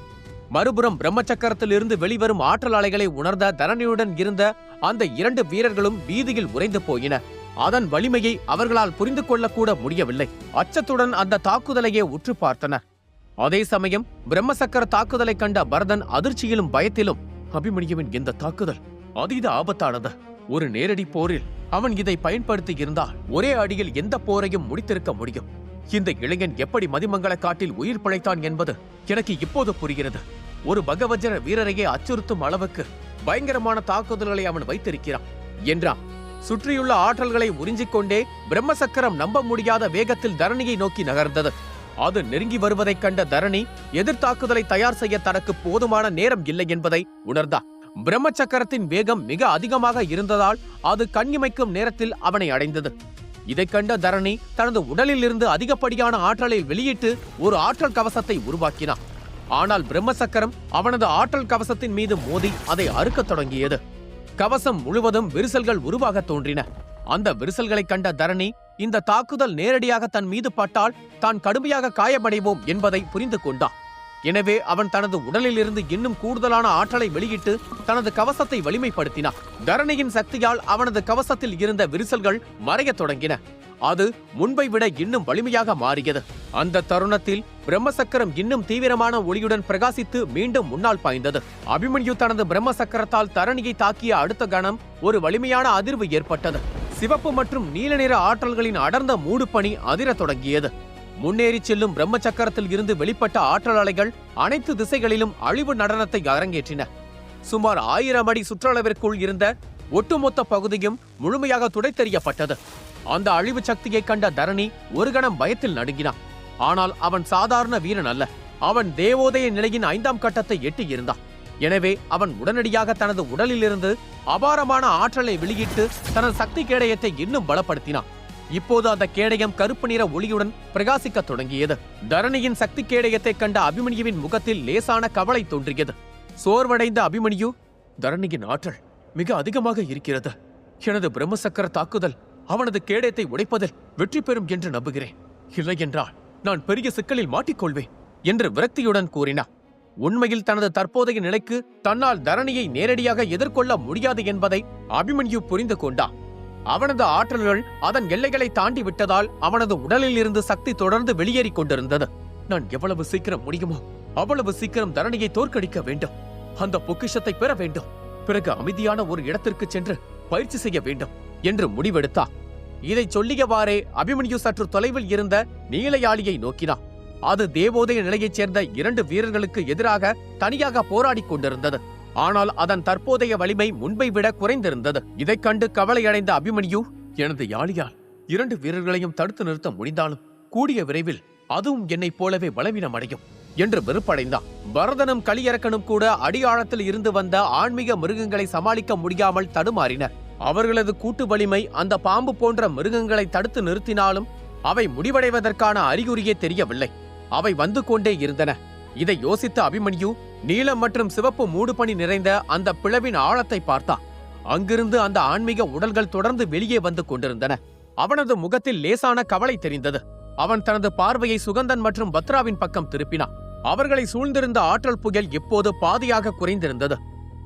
மறுபுறம் பிரம்மச்சக்கரத்தில் இருந்து வெளிவரும் ஆற்றல் அலைகளை உணர்ந்த தரணியுடன் இருந்த அந்த 2 வீரர்களும் வீதியில் உறைந்து போயினர். அதன் வலிமையை அவர்களால் புரிந்து கொள்ளக்கூட முடியவில்லை. அச்சத்துடன் அந்த தாக்குதலையே உற்று பார்த்தனர். அதே சமயம் பிரம்மசக்கர தாக்குதலை கண்ட பரதன் அதிர்ச்சியிலும் பயத்திலும், அபிமன்யுவின் இந்த தாக்குதல் அதீத ஆபத்தானது. ஒரு நேரடி போரில் அவன் இதை பயன்படுத்தி இருந்தால் ஒரே அடியில் எந்த போரையும் முடித்திருக்க முடியும். இந்த இளைஞன் எப்படி மதிமங்கல காட்டில் உயிர் பிழைத்தான் என்பது எனக்கு இப்போது புரிகிறது. ஒரு பகவஜன வீரரையே அச்சுறுத்தும் அளவுக்கு பயங்கரமான தாக்குதல்களை அவன் வைத்திருக்கிறான் என்றான். சுற்றியுள்ள ஆற்றல்களை உறிஞ்சிக்கொண்டே பிரம்மசக்கரம் நம்ப முடியாத வேகத்தில் தரணியை நோக்கி நகர்ந்தது. அது நெருங்கி வருவதைக் கண்ட தரணி எதிர்த்தாக்குதலை தயார் செய்ய தனக்கு போதுமான நேரம் இல்லை என்பதை உணர்ந்தான். பிரம்மச்சக்கரத்தின் வேகம் மிக அதிகமாக இருந்ததால் அது கண்ணிமைக்கும் நேரத்தில் அவனை அடைந்தது. இதைக் கண்ட தரணி தனது உடலில் இருந்து அதிகப்படியான ஆற்றலை வெளியிட்டு ஒரு ஆற்றல் கவசத்தை உருவாக்கினான். ஆனால் பிரம்மசக்கரம் அவனது ஆற்றல் கவசத்தின் மீது மோதி அதை அறுக்கத் தொடங்கியது. கவசம் முழுவதும் விரிசல்கள் உருவாக தோன்றின. அந்த விரிசல்களை கண்ட தரணி இந்த தாக்குதல் நேரடியாக தன் மீது பட்டால் தான் கடுமையாக காயமடைவோம் என்பதை புரிந்து கொண்டான். எனவே அவன் தனது உடலில் இருந்து இன்னும் கூடுதலான ஆற்றலை வெளியிட்டு தனது கவசத்தை வலிமைப்படுத்தினான். தரணியின் சக்தியால் அவனது கவசத்தில் இருந்த விரிசல்கள் மறையத் தொடங்கின. அது முன்பை விட இன்னும் வலிமையாக மாறியது. அந்த தருணத்தில் பிரம்மசக்கரம் இன்னும் தீவிரமான ஒளியுடன் பிரகாசித்து மீண்டும் முன்னால் பாய்ந்தது. அபிமன்யு தனது பிரம்மசக்கரத்தால் தரணியை தாக்கிய அடுத்த கணம் ஒரு வலிமையான அதிர்வு ஏற்பட்டது. சிவப்பு மற்றும் நீல நிற ஆற்றல்களின் அடர்ந்த மூடுபனி அதிரத் தொடங்கியது. முன்னேறி செல்லும் பிரம்மச்சக்கரத்தில் இருந்து வெளிப்பட்ட ஆற்றல் அலைகள் அனைத்து திசைகளிலும் அழிவு நடனத்தை அரங்கேற்றின. சுமார் 1000 அடி சுற்றளவிற்குள் இருந்த ஒட்டுமொத்த பகுதியும் முழுமையாக துடைத்தெறியப்பட்டது. அந்த அழிவு சக்தியை கண்ட தரணி ஒரு கணம் பயத்தில் நடுங்கினான். ஆனால் அவன் சாதாரண வீரன் அல்ல. அவன் தேவோதய நிலையின் 5ஆம் கட்டத்தை எட்டியிருந்தான். எனவே அவன் உடனடியாக தனது உடலிலிருந்து அபாரமான ஆற்றலை வெளியிட்டு தனது சக்தி கேடயத்தை இன்னும் பலப்படுத்தினான். இப்போது அந்த கேடயம் கருப்பு நிற ஒளியுடன் பிரகாசிக்க தொடங்கியது. தரணியின் சக்தி கேடயத்தை கண்ட அபிமன்யுவின் முகத்தில் லேசான கவலை தோன்றியது. சோர்வடைந்த அபிமன்யு, தரணியின் ஆற்றல் மிக அதிகமாக இருக்கிறது. எனது பிரம்மசக்கர தாக்குதல் அவனது கேடயத்தை உடைப்பதில் வெற்றி பெறும் என்று நம்புகிறேன். இல்லையென்றால் நான் பெரிய சிக்கலில் மாட்டிக்கொள்வேன் என்று விரக்தியுடன் கூறினார். உண்மையில் தனது தற்போதைய நிலைக்கு தன்னால் தரணியை நேரடியாக எதிர்கொள்ள முடியாது என்பதை அபிமன்யு புரிந்து கொண்டான். அவனது ஆற்றல்கள் அதன் எல்லைகளை தாண்டி விட்டதால் அவனது உடலில் இருந்து சக்தி தொடர்ந்து வெளியேறிக் கொண்டிருந்தது. நான் எவ்வளவு சீக்கிரம் முடியுமோ அவ்வளவு சீக்கிரம் தரணியை தோற்கடிக்க வேண்டும். அந்த பொக்கிஷத்தை பெற வேண்டும். பிறகு அமைதியான ஒரு இடத்திற்கு சென்று பயிற்சி செய்ய வேண்டும் என்று முடிவெடுத்தார். இதை சொல்லியவாறே அபிமன்யு சற்று தொலைவில் இருந்த நீலயாளியை நோக்கினார். அது தேவோதய நிலையைச் சேர்ந்த 2 வீரர்களுக்கு எதிராக தனியாக போராடிக் கொண்டிருந்தது. ஆனால் அதன் தற்போதைய வலிமை முன்பை விட குறைந்திருந்தது. இதைக் கண்டு கவலையடைந்த அபிமன்யு, எனது யாழியால் 2 வீரர்களையும் தடுத்து நிறுத்த முடிந்தாலும் கூடிய விரைவில் அதுவும் என்னைப் போலவே பலவீனம் அடையும் என்று வெறுப்படைந்தான். பரதனும் கலியரக்கனும் கூட அடியாழத்தில் இருந்து வந்த ஆன்மீக மிருகங்களை சமாளிக்க முடியாமல் தடுமாறினர். அவர்களது கூட்டு வலிமை அந்த பாம்பு போன்ற மிருகங்களை தடுத்து நிறுத்தினாலும் அவை முடிவடைவதற்கான அறிகுறியே தெரியவில்லை. அவை வந்து கொண்டே இருந்தன. இதை யோசித்த அபிமன்யு நீலம் மற்றும் சிவப்பு மூடுபனி நிறைந்த அந்த பிளவின் ஆழத்தை பார்த்தான். அங்கிருந்து அந்த ஆன்மீக உடல்கள் தொடர்ந்து வெளியே வந்து கொண்டிருந்தன. அவனது முகத்தில் லேசான கவலை தெரிந்தது. அவன் தனது பார்வையை சுகந்தன் மற்றும் பத்ராவின் பக்கம் திருப்பினான். அவர்களை சூழ்ந்திருந்த ஆற்றல் புயல் இப்போது பாதியாக குறைந்திருந்தது.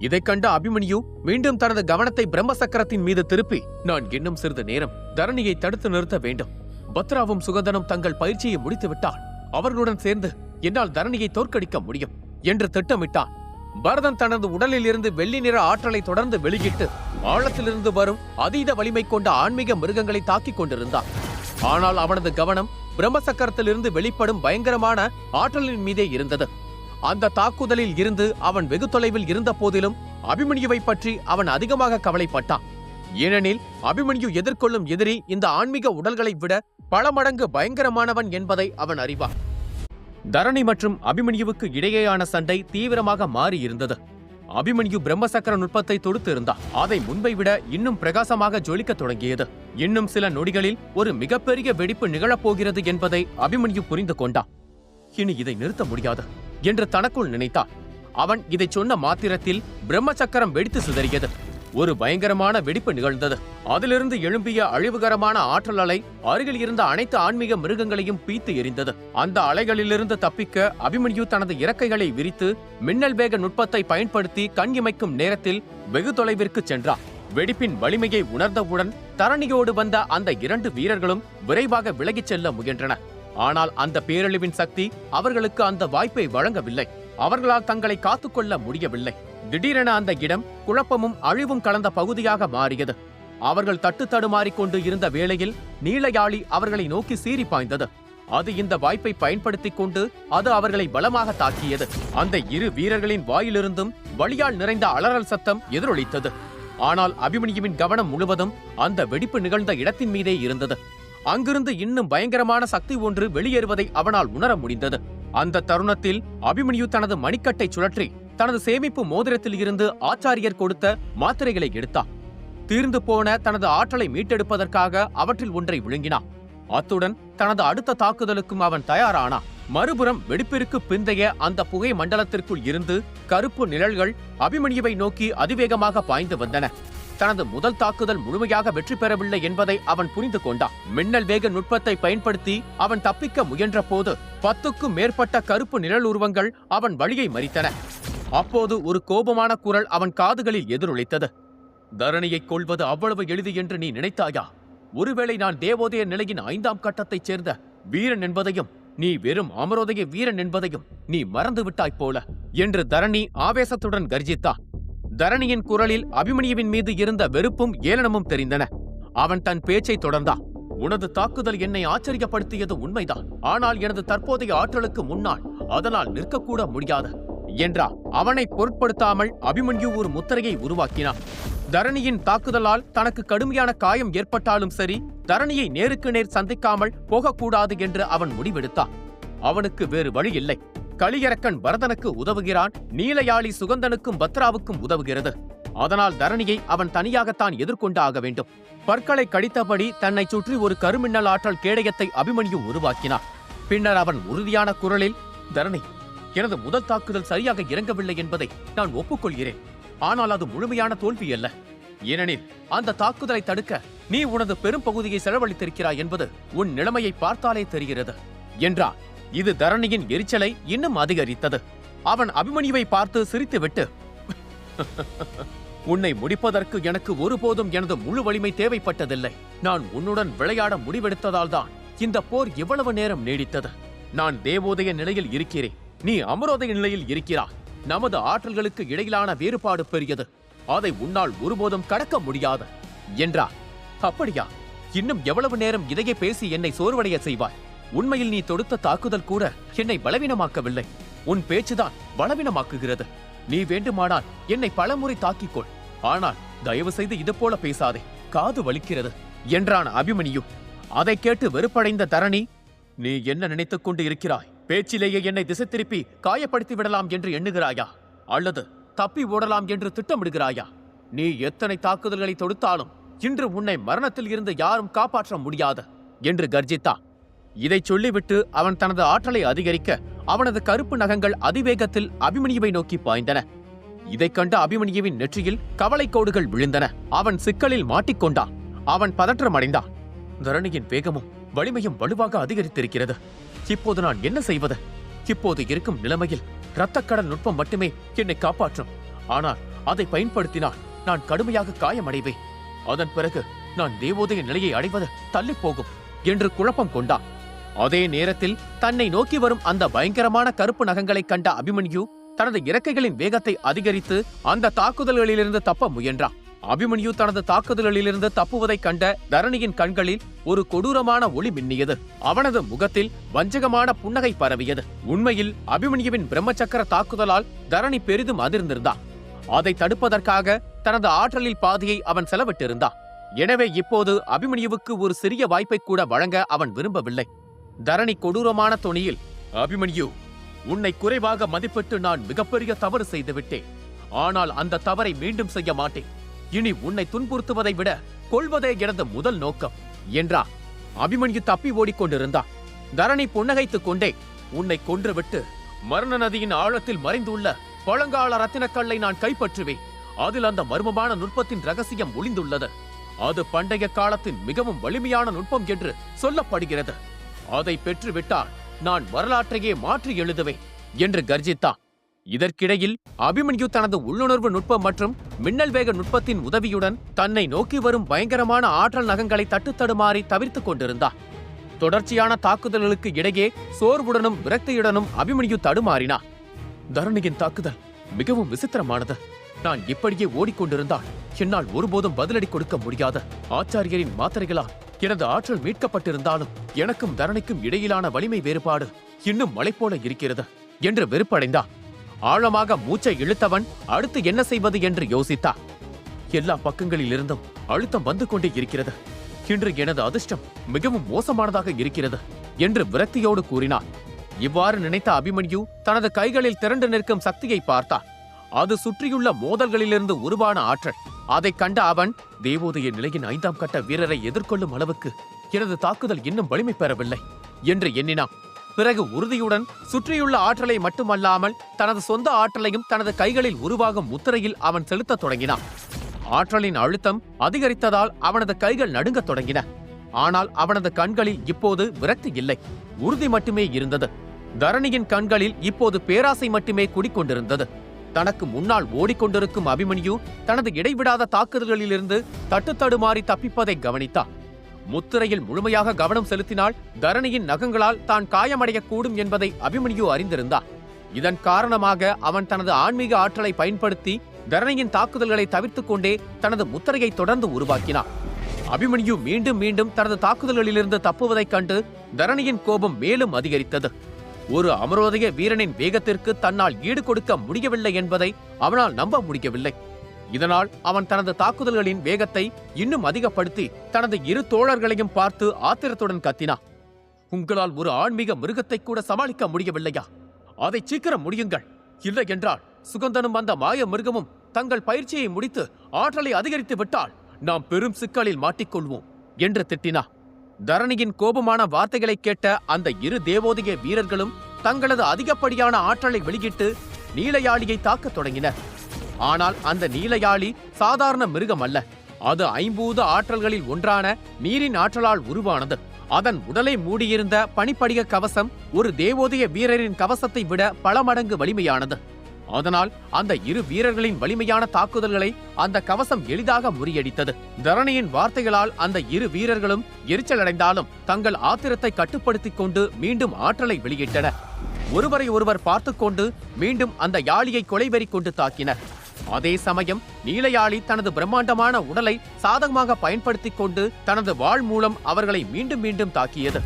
இதைக் கண்ட அபிமன்யு மீண்டும் தனது கவனத்தை பிரம்மசக்கரத்தின் மீது திருப்பி, நான் இன்னும் சிறிது நேரம் தரணியை தடுத்து நிறுத்த வேண்டும். பத்ராவும் சுகந்தனும் தங்கள் பயிற்சியை முடித்துவிட்டால் அவர்களுடன் சேர்ந்து என்னால் தரணியை தோற்கடிக்க முடியும் என்று திட்டமிட்டான். பரதன் தனது உடலில் இருந்து வெள்ளி நிற ஆற்றலை தொடர்ந்து வெளியிட்டு ஆழத்திலிருந்து வரும் அதீத வலிமை கொண்ட ஆன்மீக மிருகங்களை தாக்கிக் கொண்டிருந்தான். ஆனால் அவனது கவனம் பிரம்மசக்கரத்திலிருந்து வெளிப்படும் பயங்கரமான ஆற்றலின் மீதே இருந்தது. அந்த தாக்குதலில் இருந்து அவன் வெகு தொலைவில் இருந்த போதிலும் அபிமன்யுவை பற்றி அவன் அதிகமாக கவலைப்பட்டான். ஏனெனில் அபிமன்யு எதிர்கொள்ளும் எதிரி இந்த ஆன்மீக உடல்களை விட பல மடங்கு பயங்கரமானவன் என்பதை அவன் அறிவான். தரணி மற்றும் அபிமன்யுவுக்கு இடையேயான சண்டை தீவிரமாக மாறி இருந்தது. அபிமன்யு பிரம்மசக்கர நுட்பத்தை தொடுத்து இருந்தான். அதை முன்பை விட இன்னும் பிரகாசமாக ஜொலிக்க தொடங்கியது. இன்னும் சில நொடிகளில் ஒரு மிகப்பெரிய வெடிப்பு நிகழப்போகிறது என்பதை அபிமன்யு புரிந்து கொண்டான். இனி இதை நிறுத்த முடியாது என்று தனக்குள் நினைத்தான். அவன் இதை சொன்ன மாத்திரத்தில் பிரம்மசக்கரம் வெடித்து சிதறியது. ஒரு பயங்கரமான வெடிப்பு நிகழ்ந்தது. அதிலிருந்து எழும்பிய அழிவுகரமான ஆற்றல் அலை அருகில் இருந்த அனைத்து ஆன்மீக மிருகங்களையும் பீத்து எறிந்தது. அந்த அலைகளிலிருந்து தப்பிக்க அபிமன்யு தனது இறக்கைகளை விரித்து மின்னல் வேக நுட்பத்தை பயன்படுத்தி கண் இமைக்கும் நேரத்தில் வெகு தொலைவிற்கு சென்றார். வெடிப்பின் வலிமையை உணர்ந்தவுடன் தரணியோடு வந்த அந்த 2 வீரர்களும் விரைவாக விலகிச் செல்ல முயன்றனர். ஆனால் அந்த பேரழிவின் சக்தி அவர்களுக்கு அந்த வாய்ப்பை வழங்கவில்லை. அவர்களால் தங்களை காத்துக்கொள்ள முடியவில்லை. திடீரென அந்த இடம் குழப்பமும் அழிவும் கலந்த பகுதியாக மாறியது. அவர்கள் தட்டு தடுமாறிக் கொண்டு இருந்த வேளையில் நீலயாழி அவர்களை நோக்கி சீறி பாய்ந்தது. அது இந்த வாய்ப்பை பயன்படுத்திக் கொண்டு அது அவர்களை பலமாக தாக்கியது. அந்த 2 வீரர்களின் வாயிலிருந்தும் வலியால் நிறைந்த அலறல் சத்தம் எதிரொலித்தது. ஆனால் அபிமன்யுவின் கவனம் முழுவதும் அந்த வெடிப்பு நிகழ்ந்த இடத்தின் மீதே இருந்தது. அங்கிருந்து இன்னும் பயங்கரமான சக்தி ஒன்று வெளியேறுவதை அவனால் உணர முடிந்தது. அந்த தருணத்தில் அபிமன்யு தனது மணிக்கட்டை சுழற்றி தனது சேமிப்பு மோதிரத்தில் இருந்து ஆச்சாரியர் கொடுத்த மாத்திரைகளை எடுத்தான். தீர்ந்து போன தனது ஆற்றலை மீட்டெடுப்பதற்காக அவற்றில் ஒன்றை விழுங்கினான். அத்துடன் தனது அடுத்த தாக்குதலுக்கும் அவன் தயாரானான். மறுபுறம் வெடிப்பிற்கு பிந்தைய அந்த புகை மண்டலத்திற்குள் இருந்து கருப்பு நிழல்கள் அபிமன்யுவை நோக்கி அதிவேகமாக பாய்ந்து வந்தன. தனது முதல் தாக்குதல் முழுமையாக வெற்றி பெறவில்லை என்பதை அவன் புரிந்து கொண்டான். மின்னல் வேக நுட்பத்தை பயன்படுத்தி அவன் தப்பிக்க முயன்ற போது 10க்கும் மேற்பட்ட கருப்பு நிழல் உருவங்கள் அவன் வழியை மறித்தன. அப்போது ஒரு கோபமான குரல் அவன் காதுகளில் எதிரொலித்தது. தரணியை கொள்வது அவ்வளவு எளிது என்று நீ நினைத்தாயா? ஒருவேளை நான் தேவோதய நிலையின் 5ஆம் கட்டத்தைச் சேர்ந்த வீரன் என்பதையும் நீ வெறும் அமரோதய வீரன் என்பதையும் நீ மறந்து விட்டாய் போல என்று தரணி ஆவேசத்துடன் கர்ஜித்தான். தரணியின் குரலில் அபிமன்யுவின் மீது இருந்த வெறுப்பும் ஏளனமும் தெரிந்தன. அவன் தன் பேச்சை தொடர்ந்தான். உனது தாக்குதல் என்னை ஆச்சரியப்படுத்தியது உண்மைதான். ஆனால் எனது தற்போதைய ஆற்றலுக்கு முன்னால் அதனால் நிற்கக்கூட முடியாது. என்றார். அவனை பொருட்படுத்தாமல் அபிமன்யு ஒரு முத்திரையை உருவாக்கினான். தரணியின் தாக்குதலால் தனக்கு கடுமையான காயம் ஏற்பட்டாலும் சரி, தரணியை நேருக்கு நேர் சந்திக்காமல் போகக்கூடாது என்று அவன் முடிவெடுத்தான். அவனுக்கு வேறு வழி இல்லை. களியரக்கன் பரதனுக்கு உதவுகிறான், நீலயாழி சுகந்தனுக்கும் பத்ராவுக்கும் உதவுகிறது. அதனால் தரணியை அவன் தனியாகத்தான் எதிர்கொண்டு ஆக வேண்டும். பற்களை கடித்தபடி தன்னை சுற்றி ஒரு கருமின்னல் ஆற்றல் கேடயத்தை அபிமன்யு உருவாக்கினான். பின்னர் அவன் உறுதியான குரலில், தரணி, எனது முதல் தாக்குதல் சரியாக இறங்கவில்லை என்பதை நான் ஒப்புக்கொள்கிறேன். ஆனால் அது முழுமையான தோல்வி அல்ல. ஏனெனில் அந்த தாக்குதலை தடுக்க நீ உனது பெரும் பகுதியை செலவழித்திருக்கிறாய் என்பது உன் நிலைமையை பார்த்தாலே தெரிகிறது என்றார். இது தரணியின் எரிச்சலை இன்னும் அதிகரித்தது. அவன் அபிமன்யுவை பார்த்து சிரித்துவிட்டு, உன்னை முடிப்பதற்கு எனக்கு ஒருபோதும் எனது முழு வலிமை தேவைப்பட்டதில்லை. நான் உன்னுடன் விளையாட முடிவெடுத்ததால் தான் இந்த போர் இவ்வளவு நேரம் நீடித்தது. நான் தேவோதய நிலையில் இருக்கிறேன், நீ அமரோதய நிலையில் இருக்கிறாய். நமது ஆற்றல்களுக்கு இடையிலான வேறுபாடு பெரியது. அதை உன்னால் ஒருபோதும் கடக்க முடியாது என்றார். அப்படியா? இன்னும் எவ்வளவு நேரம் இதையே பேசி என்னை சோர்வடைய செய்வாய்? உண்மையில் நீ தொடுத்த தாக்குதல் கூட என்னை பலவீனமாக்கவில்லை, உன் பேச்சுதான் பலவீனமாக்குகிறது. நீ வேண்டுமானால் என்னை பலமுறை தாக்கிக்கொள், ஆனால் தயவு செய்து இது போல பேசாதே, காது வலிக்கிறது என்றான் அபிமன்யு. அதை கேட்டு வெறுப்படைந்த தரணி, நீ என்ன நினைத்துக் கொண்டு இருக்கிறாய்? பேச்சிலேயே என்னை திசை திருப்பி காயப்படுத்தி விடலாம் என்று எண்ணுகிறாயா? அல்லது தப்பி ஓடலாம் என்று திட்டமிடுகிறாயா? நீ எத்தனை தாக்குதல்களை தொடுத்தாலும் இன்று உன்னை மரணத்தில் இருந்து யாரும் காப்பாற்ற முடியாது என்று கர்ஜித்தான். இதை சொல்லிவிட்டு அவன் தனது ஆற்றலை அதிகரிக்க அவனது கருப்பு நகங்கள் அதிவேகத்தில் அபிமன்யுவை நோக்கி பாய்ந்தன. இதைக் கண்ட அபிமன்யுவின் நெற்றியில் கவலை கோடுகள் விழுந்தன. அவன் சிக்கலில் மாட்டிக்கொண்டான். அவன் பதற்றமடைந்தான். தரணியின் வேகமும் வலிமையும் வலுவாக அதிகரித்திருக்கிறது. இப்போது நான் என்ன செய்வது? இப்போது இருக்கும் நிலைமையில் இரத்தக்கடல் நுட்பம் மட்டுமே என்னை காப்பாற்றும். ஆனால் அதை பயன்படுத்தினால் நான் கடுமையாக காயமடைவேன். அதன் பிறகு நான் தேவோதய நிலையை அடைவது தள்ளி போகும் என்று குழப்பம் கொண்டான். அதே நேரத்தில் தன்னை நோக்கி வரும் அந்த பயங்கரமான கருப்பு நகங்களை கண்ட அபிமன்யு தனது இறக்கைகளின் வேகத்தை அதிகரித்து அந்த தாக்குதல்களிலிருந்து தப்ப முயன்றான். அபிமன்யு தனது தாக்குதல்களிலிருந்து தப்புவதைக் கண்ட தரணியின் கண்களில் ஒரு கொடூரமான ஒளி மின்னியது. அவனது முகத்தில் வஞ்சகமான புன்னகை பரவியது. உண்மையில் அபிமன்யுவின் பிரம்மச்சக்கர தாக்குதலால் தரணி பெரிதும் அதிர்ந்திருந்தான். அதை தடுப்பதற்காக தனது ஆற்றலில் பாதியை அவன் செலவிட்டிருந்தான். எனவே இப்போது அபிமன்யுவுக்கு ஒரு சிறிய வாய்ப்பை கூட வழங்க அவன் விரும்பவில்லை. தரணி கொடூரமான தொனியில், அபிமன்யு, உன்னை குறைவாக மதிப்பிட்டு நான் மிகப்பெரிய தவறு செய்துவிட்டேன். ஆனால் அந்த தவறை மீண்டும் செய்ய மாட்டேன். இனி உன்னை துன்புறுத்துவதை விட கொல்வதே எனது முதல் நோக்கம் என்றார். அபிமன்யு தப்பி ஓடிக்கொண்டிருந்தான். தரணி புன்னகைத்துக் கொண்டே, உன்னை கொன்றுவிட்டு மரண நதியின் ஆழத்தில் மறைந்துள்ள பழங்கால ரத்தினக்கல்லை நான் கைப்பற்றுவேன். அதில் அந்த மர்மமான நுட்பத்தின் ரகசியம் ஒளிந்துள்ளது. அது பண்டைய காலத்தின் மிகவும் வலிமையான நுட்பம் என்று சொல்லப்படுகிறது. அதை பெற்றுவிட்டால் நான் வரலாற்றையே மாற்றி எழுதுவேன் என்று கர்ஜித்தான். இதற்கிடையில் அபிமன்யு தனது உள்ளுணர்வு நுட்பம் மற்றும் மின்னல் வேக நுட்பத்தின் உதவியுடன் தன்னை நோக்கி வரும் பயங்கரமான ஆற்றல் நகங்களை தட்டுத்தடுமாறி தவிர்த்துக் கொண்டிருந்தான். தொடர்ச்சியான தாக்குதல்களுக்கு இடையே சோர்வுடனும் விரக்தியுடனும் அபிமன்யு தடுமாறினான். தரணியின் தாக்குதல் மிகவும் விசித்திரமானது. நான் இப்படியே ஓடிக்கொண்டிருந்தால் என்னால் ஒருபோதும் பதிலடி கொடுக்க முடியாது. ஆச்சாரியரின் மாத்திரைகளால் எனது ஆற்றல் மீட்கப்பட்டிருந்தாலும் எனக்கும் தரணிக்கும் இடையிலான வலிமை வேறுபாடு இன்னும் மலை போல இருக்கிறது என்று வெறுப்படைந்தான். ஆழமாக மூச்சை இழுத்தவன் அடுத்து என்ன செய்வது என்று யோசித்தான். எல்லா பக்கங்களிலிருந்தும் அழுத்தம் வந்து கொண்டே இருக்கிறது. இன்று எனது அதிர்ஷ்டம் மிகவும் மோசமானதாக இருக்கிறது என்று விரக்தியோடு கூறினான். இவ்வாறு நினைத்த அபிமன்யு தனது கைகளில் திரண்டு நிற்கும் சக்தியை பார்த்தான். அது சுற்றியுள்ள மோதல்களிலிருந்து உருவான ஆற்றல். அதைக் கண்ட அவன், தேவோதய நிலையின் 5ஆம் கட்ட வீரரை எதிர்கொள்ளும் அளவுக்கு எனது தாக்குதல் இன்னும் வலிமை பெறவில்லை என்று எண்ணினான். பிறகு உறுதியுடன் சுற்றியுள்ள ஆற்றலை மட்டுமல்லாமல் தனது சொந்த ஆற்றலையும் தனது கைகளில் உருவாகும் முத்திரையில் அவன் செலுத்தத் தொடங்கினான். ஆற்றலின் அழுத்தம் அதிகரித்ததால் அவனது கைகள் நடுங்கத் தொடங்கின. ஆனால் அவனது கண்களில் இப்போது விரக்தி இல்லை, உறுதி மட்டுமே இருந்தது. தரணியின் கண்களில் இப்போது பேராசை மட்டுமே குடிக்கொண்டிருந்தது. தனக்கு முன்னால் ஓடிக்கொண்டிருக்கும் அபிமன்யு தனது இடைவிடாத தாக்குதல்களிலிருந்து தட்டுத்தடுமாறி தப்பிப்பதை கவனித்தான். முத்திரையில் முழுமையாக கவனம் செலுத்தினால் தரணியின் நகங்களால் தான் காயமடையக்கூடும் என்பதை அபிமன்யு அறிந்திருந்தான். இதன் காரணமாக அவன் தனது ஆன்மீக ஆற்றலை பயன்படுத்தி தரணியின் தாக்குதல்களை தவிர்த்துக் கொண்டே தனது முத்திரையை தொடர்ந்து உருவாக்கினான். அபிமன்யு மீண்டும் மீண்டும் தனது தாக்குதல்களிலிருந்து தப்புவதைக் கண்டு தரணியின் கோபம் மேலும் அதிகரித்தது. ஒரு அமரோதய வீரனின் வேகத்திற்கு தன்னால் ஈடு கொடுக்க முடியவில்லை என்பதை அவனால் நம்ப முடியவில்லை. இதனால் அவன் தனது தாக்குதல்களின் வேகத்தை இன்னும் அதிகப்படுத்தி தனது இரு தோழர்களையும் பார்த்து ஆத்திரத்துடன் கத்தினான். உங்களால் ஒரு ஆன்மீக மிருகத்தை கூட சமாளிக்க முடியவில்லையா? அதை சீக்கிரம் முடியுங்கள். இல்லை என்றால் சுகந்தனும் அந்த மாய மிருகமும் தங்கள் பயிற்சியை முடித்து ஆற்றலை அதிகரித்து விட்டால் நாம் பெரும் சிக்கலில் மாட்டிக்கொள்வோம் என்று திட்டினார். தரணியின் கோபமான வார்த்தைகளை கேட்ட அந்த இரு தேவோதய வீரர்களும் தங்களது அதிகப்படியான ஆற்றலை வெளியிட்டு நீலயாளியை தாக்கத் தொடங்கினர். ஆனால் அந்த நீலயாளி சாதாரண மிருகம் அல்ல. அது ஐம்பூத ஆற்றல்களில் ஒன்றான நீரின் ஆற்றலால் உருவானது. அதன் உடலை மூடியிருந்த பனிப்படிக கவசம் ஒரு தேவோதய வீரரின் கவசத்தை விட பல மடங்கு வலிமையானது. அதனால் அந்த இரு வீரர்களின் வலிமையான தாக்குதல்களை அந்த கவசம் எளிதாக முறியடித்தது. தரணியின் வார்த்தைகளால் அந்த இரு வீரர்களும் எரிச்சலடைந்தாலும் தங்கள் ஆத்திரத்தை கட்டுப்படுத்திக் கொண்டு மீண்டும் ஆற்றலை வெளியிட்டனர். ஒருவரை ஒருவர் பார்த்துக்கொண்டு மீண்டும் அந்த யாழியை கொலைவெறி கொண்டு தாக்கினர். அதே சமயம் நீலயாளி தனது பிரம்மாண்டமான உடலை சாதகமாக பயன்படுத்திக் கொண்டு தனது வாள் மூலம் அவர்களை மீண்டும் மீண்டும் தாக்கியது.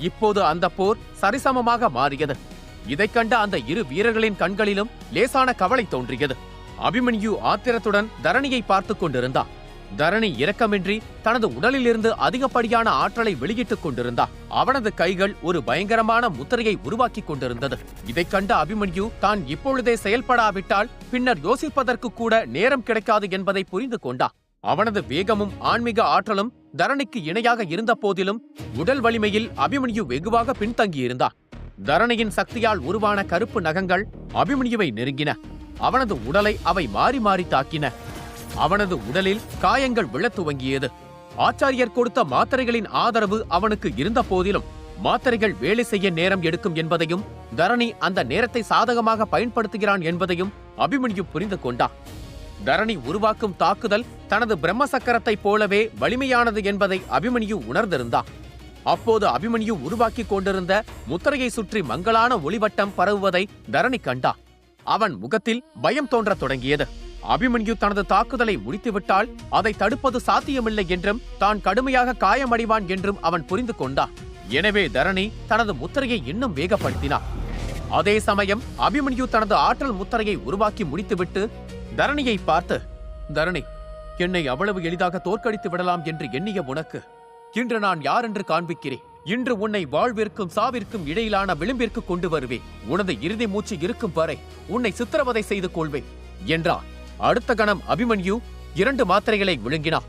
இப்போது அந்த போர் சரிசமமாக மாறியது. இதைக் கண்ட அந்த இரு வீரர்களின் கண்களிலும் லேசான கவலை தோன்றியது. அபிமன்யு ஆத்திரத்துடன் தரணியை பார்த்துக் கொண்டிருந்தார். தரணி இரக்கமின்றி தனது உடலிலிருந்து அதிகப்படியான ஆற்றலை வெளியிட்டுக் கொண்டிருந்தார். அவனது கைகள் ஒரு பயங்கரமான முத்திரையை உருவாக்கி கொண்டிருந்தது. இதைக் கண்ட அபிமன்யு தான் இப்பொழுதே செயல்படாவிட்டால் பின்னர் யோசிப்பதற்கு கூட நேரம் கிடைக்காது என்பதை புரிந்து கொண்டார். அவனது வேகமும் ஆன்மீக ஆற்றலும் தரணிக்கு இணையாக இருந்த போதிலும் உடல் வலிமையில் அபிமன்யு வெகுவாக பின்தங்கியிருந்தார். தரணியின் சக்தியால் உருவான கருப்பு நகங்கள் அபிமன்யுவை நெருங்கின. அவனது உடலை அவை மாறி மாறி தாக்கின. அவனது உடலில் காயங்கள் விழத் துவங்கியது. ஆச்சாரியர் கொடுத்த மாத்திரைகளின் ஆதரவு அவனுக்கு இருந்த போதிலும் மாத்திரைகள் வேலை செய்ய நேரம் எடுக்கும் என்பதையும் தரணி அந்த நேரத்தை சாதகமாக பயன்படுத்துகிறான் என்பதையும் அபிமன்யு புரிந்து கொண்டார். தரணி உருவாக்கும் தாக்குதல் தனது பிரம்ம சக்கரத்தைப் போலவே வலிமையானது என்பதை அபிமன்யு உணர்ந்திருந்தார். அப்போது அபிமன்யு உருவாக்கி கொண்டிருந்த முத்திரையை சுற்றி மங்கலான ஒளிவட்டம் பரவுவதை தரணி கண்டார். அவன் முகத்தில் பயம் தோன்றத் தொடங்கியது. அபிமன்யு தனது தாக்குதலை முடித்துவிட்டால் அதை தடுப்பது சாத்தியமில்லை என்றும் தான் கடுமையாக காயமடைவான் என்றும் அவன் புரிந்து கொண்டார். எனவே தரணி தனது முத்திரையை இன்னும் வேகப்படுத்தினார். அதே சமயம் அபிமன்யு தனது ஆற்றல் முத்திரையை உருவாக்கி முடித்துவிட்டு தரணியை பார்த்து, தரணி, என்னை அவ்வளவு எளிதாக தோற்கடித்து விடலாம் என்று எண்ணிய உனக்கு இன்று நான் யார் என்று காண்பிக்கிறேன். இன்று உன்னை வாழ்விற்கும் சாவிற்கும் இடையிலான விளிம்பிற்கு கொண்டு வருவேன். உனது இறுதி மூச்சு இருக்கும் வரை உன்னை சித்திரவதை செய்து கொள்வேன் என்றார். அடுத்த கணம் அபிமன்யு 2 மாத்திரைகளை விழுங்கினார்.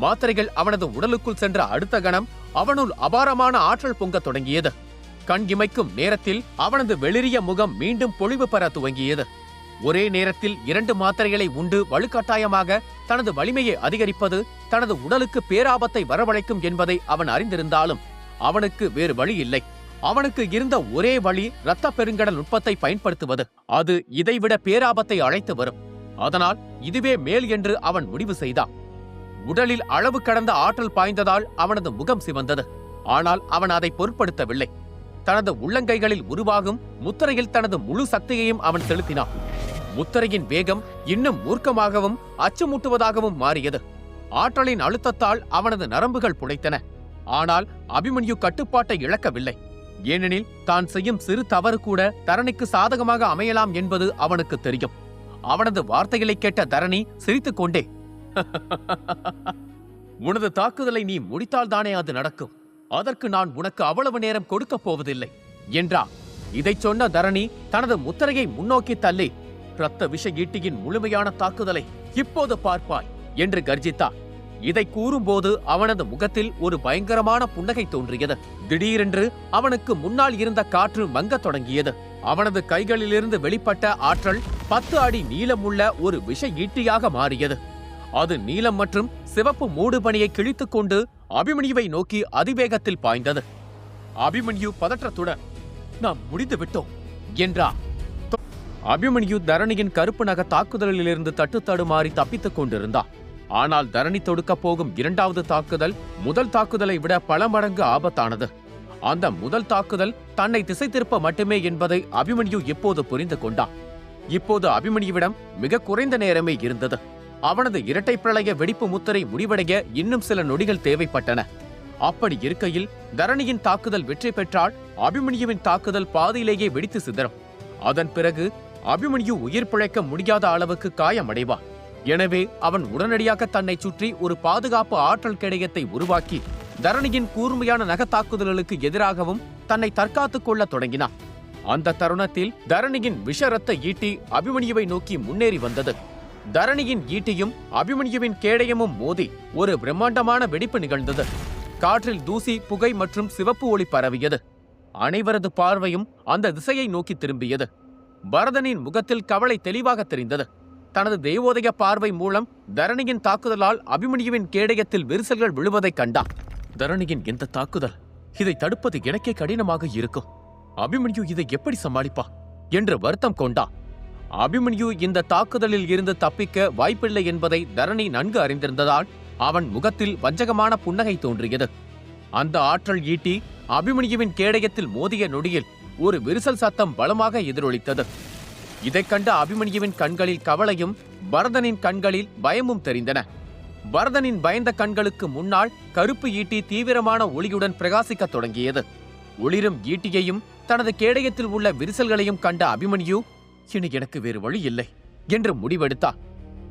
மாத்திரைகள் அவனது உடலுக்குள் சென்ற அடுத்த கணம் அவனுள் அபாரமான ஆற்றல் பொங்க தொடங்கியது. கண் இமைக்கும் நேரத்தில் அவனது வெளிரிய முகம் மீண்டும் பொலிவு பெற துவங்கியது. ஒரே நேரத்தில் 2 மாத்திரைகளை உண்டு வலுக்கட்டாயமாக தனது வலிமையை அதிகரிப்பது தனது உடலுக்கு பேராபத்தை வரவழைக்கும் என்பதை அவன் அறிந்திருந்தாலும் அவனுக்கு வேறு வழி இல்லை. அவனுக்கு இருந்த ஒரே வழி இரத்த பெருங்கடல் நுட்பத்தை பயன்படுத்துவது. அது இதைவிட பேராபத்தை அழைத்து வரும். அதனால் இதுவே மேல் என்று அவன் முடிவு செய்தான். உடலில் அளவு கடந்த ஆற்றல் பாய்ந்ததால் அவனது முகம் சிவந்தது. ஆனால் அவன் அதை பொருட்படுத்தவில்லை. தனது உள்ளங்கைகளில் உருவாகும் முத்திரையில் தனது முழு சக்தியையும் அவன் செலுத்தினான். முத்திரையின் வேகம் இன்னும் மூர்க்கமாகவும் அச்சுமூட்டுவதாகவும் மாறியது. ஆற்றலின் அழுத்தத்தால் அவனது நரம்புகள் புடைத்தன. ஆனால் அபிமன்யு கட்டுப்பாட்டை இழக்கவில்லை. ஏனெனில் தான் செய்யும் சிறு தவறு கூட தரணிக்கு சாதகமாக அமையலாம் என்பது அவனுக்கு தெரியும். அவனது வார்த்தைகளை கேட்ட தரணி சிரித்துக் கொண்டே, உனது தாக்குதலை நீ முடித்தால்தானே அது நடக்கும். அதற்கு நான் உனக்கு அவ்வளவு நேரம் கொடுக்கப் போவதில்லை என்றார். இதைச் சொன்ன தரணி தனது முத்திரையை முன்னோக்கி தள்ளி, இரத்த விஷ ஈட்டியின் முழுமையான தாக்குதலை இப்போது பார்ப்பாய் என்று கர்ஜித்தார். இதை கூறும்போது அவனது முகத்தில் ஒரு பயங்கரமான புன்னகை தோன்றியது. திடீரென்று அவனுக்கு முன்னால் இருந்த காற்று மங்கத் தொடங்கியது. அவனது கைகளிலிருந்து வெளிப்பட்ட ஆற்றல் 10 அடி நீளமுள்ள ஒரு விஷ ஈட்டியாக மாறியது. அது நீலம் மற்றும் சிவப்பு மூடுபனியை கிழித்துக் கொண்டு அபிமன்யுவை நோக்கி அதிவேகத்தில் பாய்ந்தது. அபிமன்யு பதற்றத்துடன், நாம் முடிந்து விட்டோம் என்றார். அபிமன்யு தரணியின் கருப்பு நக தாக்குதலிலிருந்து தட்டு தடுமாறி தப்பித்துக் கொண்டிருந்தார். ஆனால் தரணி தொடுக்கப் போகும் 2வது தாக்குதல் முதல் தாக்குதலை விட பல மடங்கு ஆபத்தானது. அந்த முதல் தாக்குதல் தன்னை திசை திருப்ப மட்டுமே என்பதை அபிமன்யு இப்போது புரிந்து கொண்டான். இப்போது அபிமன்யுவிடம் மிக குறைந்த நேரமே இருந்தது. அவனது இரட்டை பிரளய வெடிப்பு முத்திரை முடிவடைய இன்னும் சில நொடிகள் தேவைப்பட்டன. அப்படி இருக்கையில் தரணியின் தாக்குதல் வெற்றி பெற்றால் அபிமன்யுவின் தாக்குதல் பாதியிலேயே வெடித்து சிதறும். அதன் பிறகு அபிமன்யு உயிர் பிழைக்க முடியாத அளவுக்கு காயமடைவார். எனவே அவன் உடனடியாக தன்னை சுற்றி ஒரு பாதுகாப்பு ஆற்றல் கேடயத்தை உருவாக்கி தரணியின் கூர்மையான நகத்தாக்குதல்களுக்கு எதிராகவும் தன்னை தற்காத்துக் கொள்ள தொடங்கினான். அந்த தருணத்தில் தரணியின் விஷரத்த ஈட்டி அபிமன்யுவை நோக்கி முன்னேறி வந்தது. தரணியின் ஈட்டியும் அபிமன்யுவின் கேடயமும் மோதி ஒரு பிரம்மாண்டமான வெடிப்பு நிகழ்ந்தது. காற்றில் தூசி, புகை மற்றும் சிவப்பு ஒளி பரவியது. அனைவரது பார்வையும் அந்த திசையை நோக்கி திரும்பியது. பரதனின் முகத்தில் கவலை தெளிவாக தெரிந்தது. தனது தெய்வோதய பார்வை மூலம் தரணியின் தாக்குதலால் அபிமன்யுவின் கேடயத்தில் விரிசல்கள் விழுவதைக் கண்டான். தரணியின் இந்த தாக்குதல், இதை தடுப்பது எனக்கே கடினமாக இருக்கும். அபிமன்யு இதை எப்படி சமாளிப்பா என்று வருத்தம் கொண்டான். அபிமன்யு இந்த தாக்குதலில் இருந்து தப்பிக்க வாய்ப்பில்லை என்பதை தரணி நன்கு அறிந்திருந்ததால் அவன் முகத்தில் வஞ்சகமான புன்னகை தோன்றியது. அந்த ஆற்றல் ஈட்டி அபிமன்யுவின் கேடயத்தில் மோதிய நொடியில் ஒரு விரிசல் சத்தம் பலமாக எதிரொலித்தது. இதைக் கண்ட அபிமன்யுவின் கண்களில் கவலையும் பரதனின் கண்களில் பயமும் தெரிந்தன. பரதனின் பயந்த கண்களுக்கு முன்னால் கருப்பு ஈட்டி தீவிரமான ஒளியுடன் பிரகாசிக்கத் தொடங்கியது. ஒளிரும் ஈட்டியையும் தனது கேடயத்தில் உள்ள விரிசல்களையும் கண்ட அபிமன்யு, இனி எனக்கு வேறு வழி இல்லை என்று முடிவெடுத்தான்.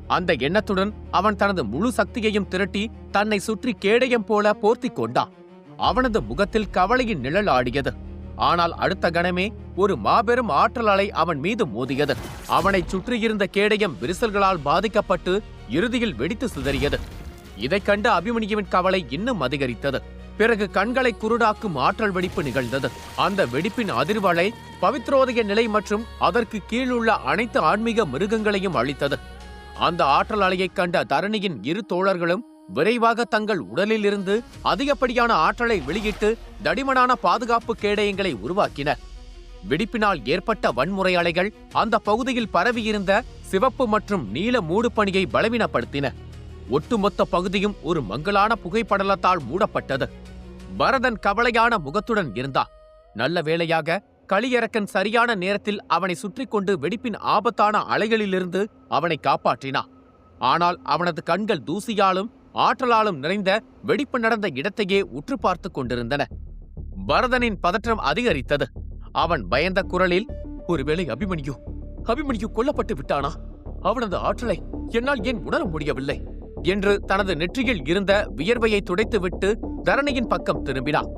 அந்த எண்ணத்துடன் அவன் தனது முழு சக்தியையும் திரட்டி தன்னை சுற்றி கேடயம் போல போர்த்தி கொண்டான். அவனது முகத்தில் கவலையின் நிழல் ஆடியது. ஆனால் அடுத்த கணமே ஒரு மாபெரும் ஆற்றல் அலை அவன் மீது மோதியது. அவனைச் சுற்றியிருந்த கேடயம் விரிசல்களால் பாதிக்கப்பட்டு இறுதியில் வெடித்து சிதறியது. இதைக் கண்ட அபிமன்யுவின் கவலை இன்னும் அதிகரித்தது. பிறகு கண்களை குருடாக்கும் ஆற்றல் வெடிப்பு நிகழ்ந்தது. அந்த வெடிப்பின் அதிர்வலை பவித்ரோதய நிலை மற்றும் அதற்கு கீழுள்ள அனைத்து ஆன்மீக மிருகங்களையும் அழித்தது. அந்த ஆற்றல் அலையைக் கண்ட தரணியின் இரு தோழர்களும் விரைவாக தங்கள் உடலில் இருந்து அதிகப்படியான ஆற்றலை வெளியிட்டு தடிமனான பாதுகாப்பு கேடயங்களை உருவாக்கினர். வெடிப்பினால் ஏற்பட்ட வன்முறை அலைகள் அந்த பகுதியில் பரவியிருந்த சிவப்பு மற்றும் நீல மூடுபனியை பலவீனப்படுத்தின. ஒட்டுமொத்த பகுதியும் ஒரு மங்கலான புகைப்படலத்தால் மூடப்பட்டது. பரதன் கவலையான முகத்துடன் இருந்தான். நல்ல வேளையாக களியரக்கன் சரியான நேரத்தில் அவனை சுற்றி கொண்டு வெடிப்பின் ஆபத்தான அலைகளிலிருந்து அவனை காப்பாற்றினான். ஆனால் அவனது கண்கள் தூசியாலும் ஆற்றலாலும் நிறைந்த வெடிப்பு நடந்த இடத்தையே உற்று பார்த்து கொண்டிருந்தன. பரதனின் பதற்றம் அதிகரித்தது. அவன் பயந்த குரலில், ஒருவேளை அபிமன்யு கொல்லப்பட்டு விட்டானா? அவனது ஆற்றலை என்னால் ஏன் உணர முடியவில்லை என்று தனது நெற்றியில் இருந்த வியர்வையை துடைத்துவிட்டு தரணியின் பக்கம் திரும்பினான்.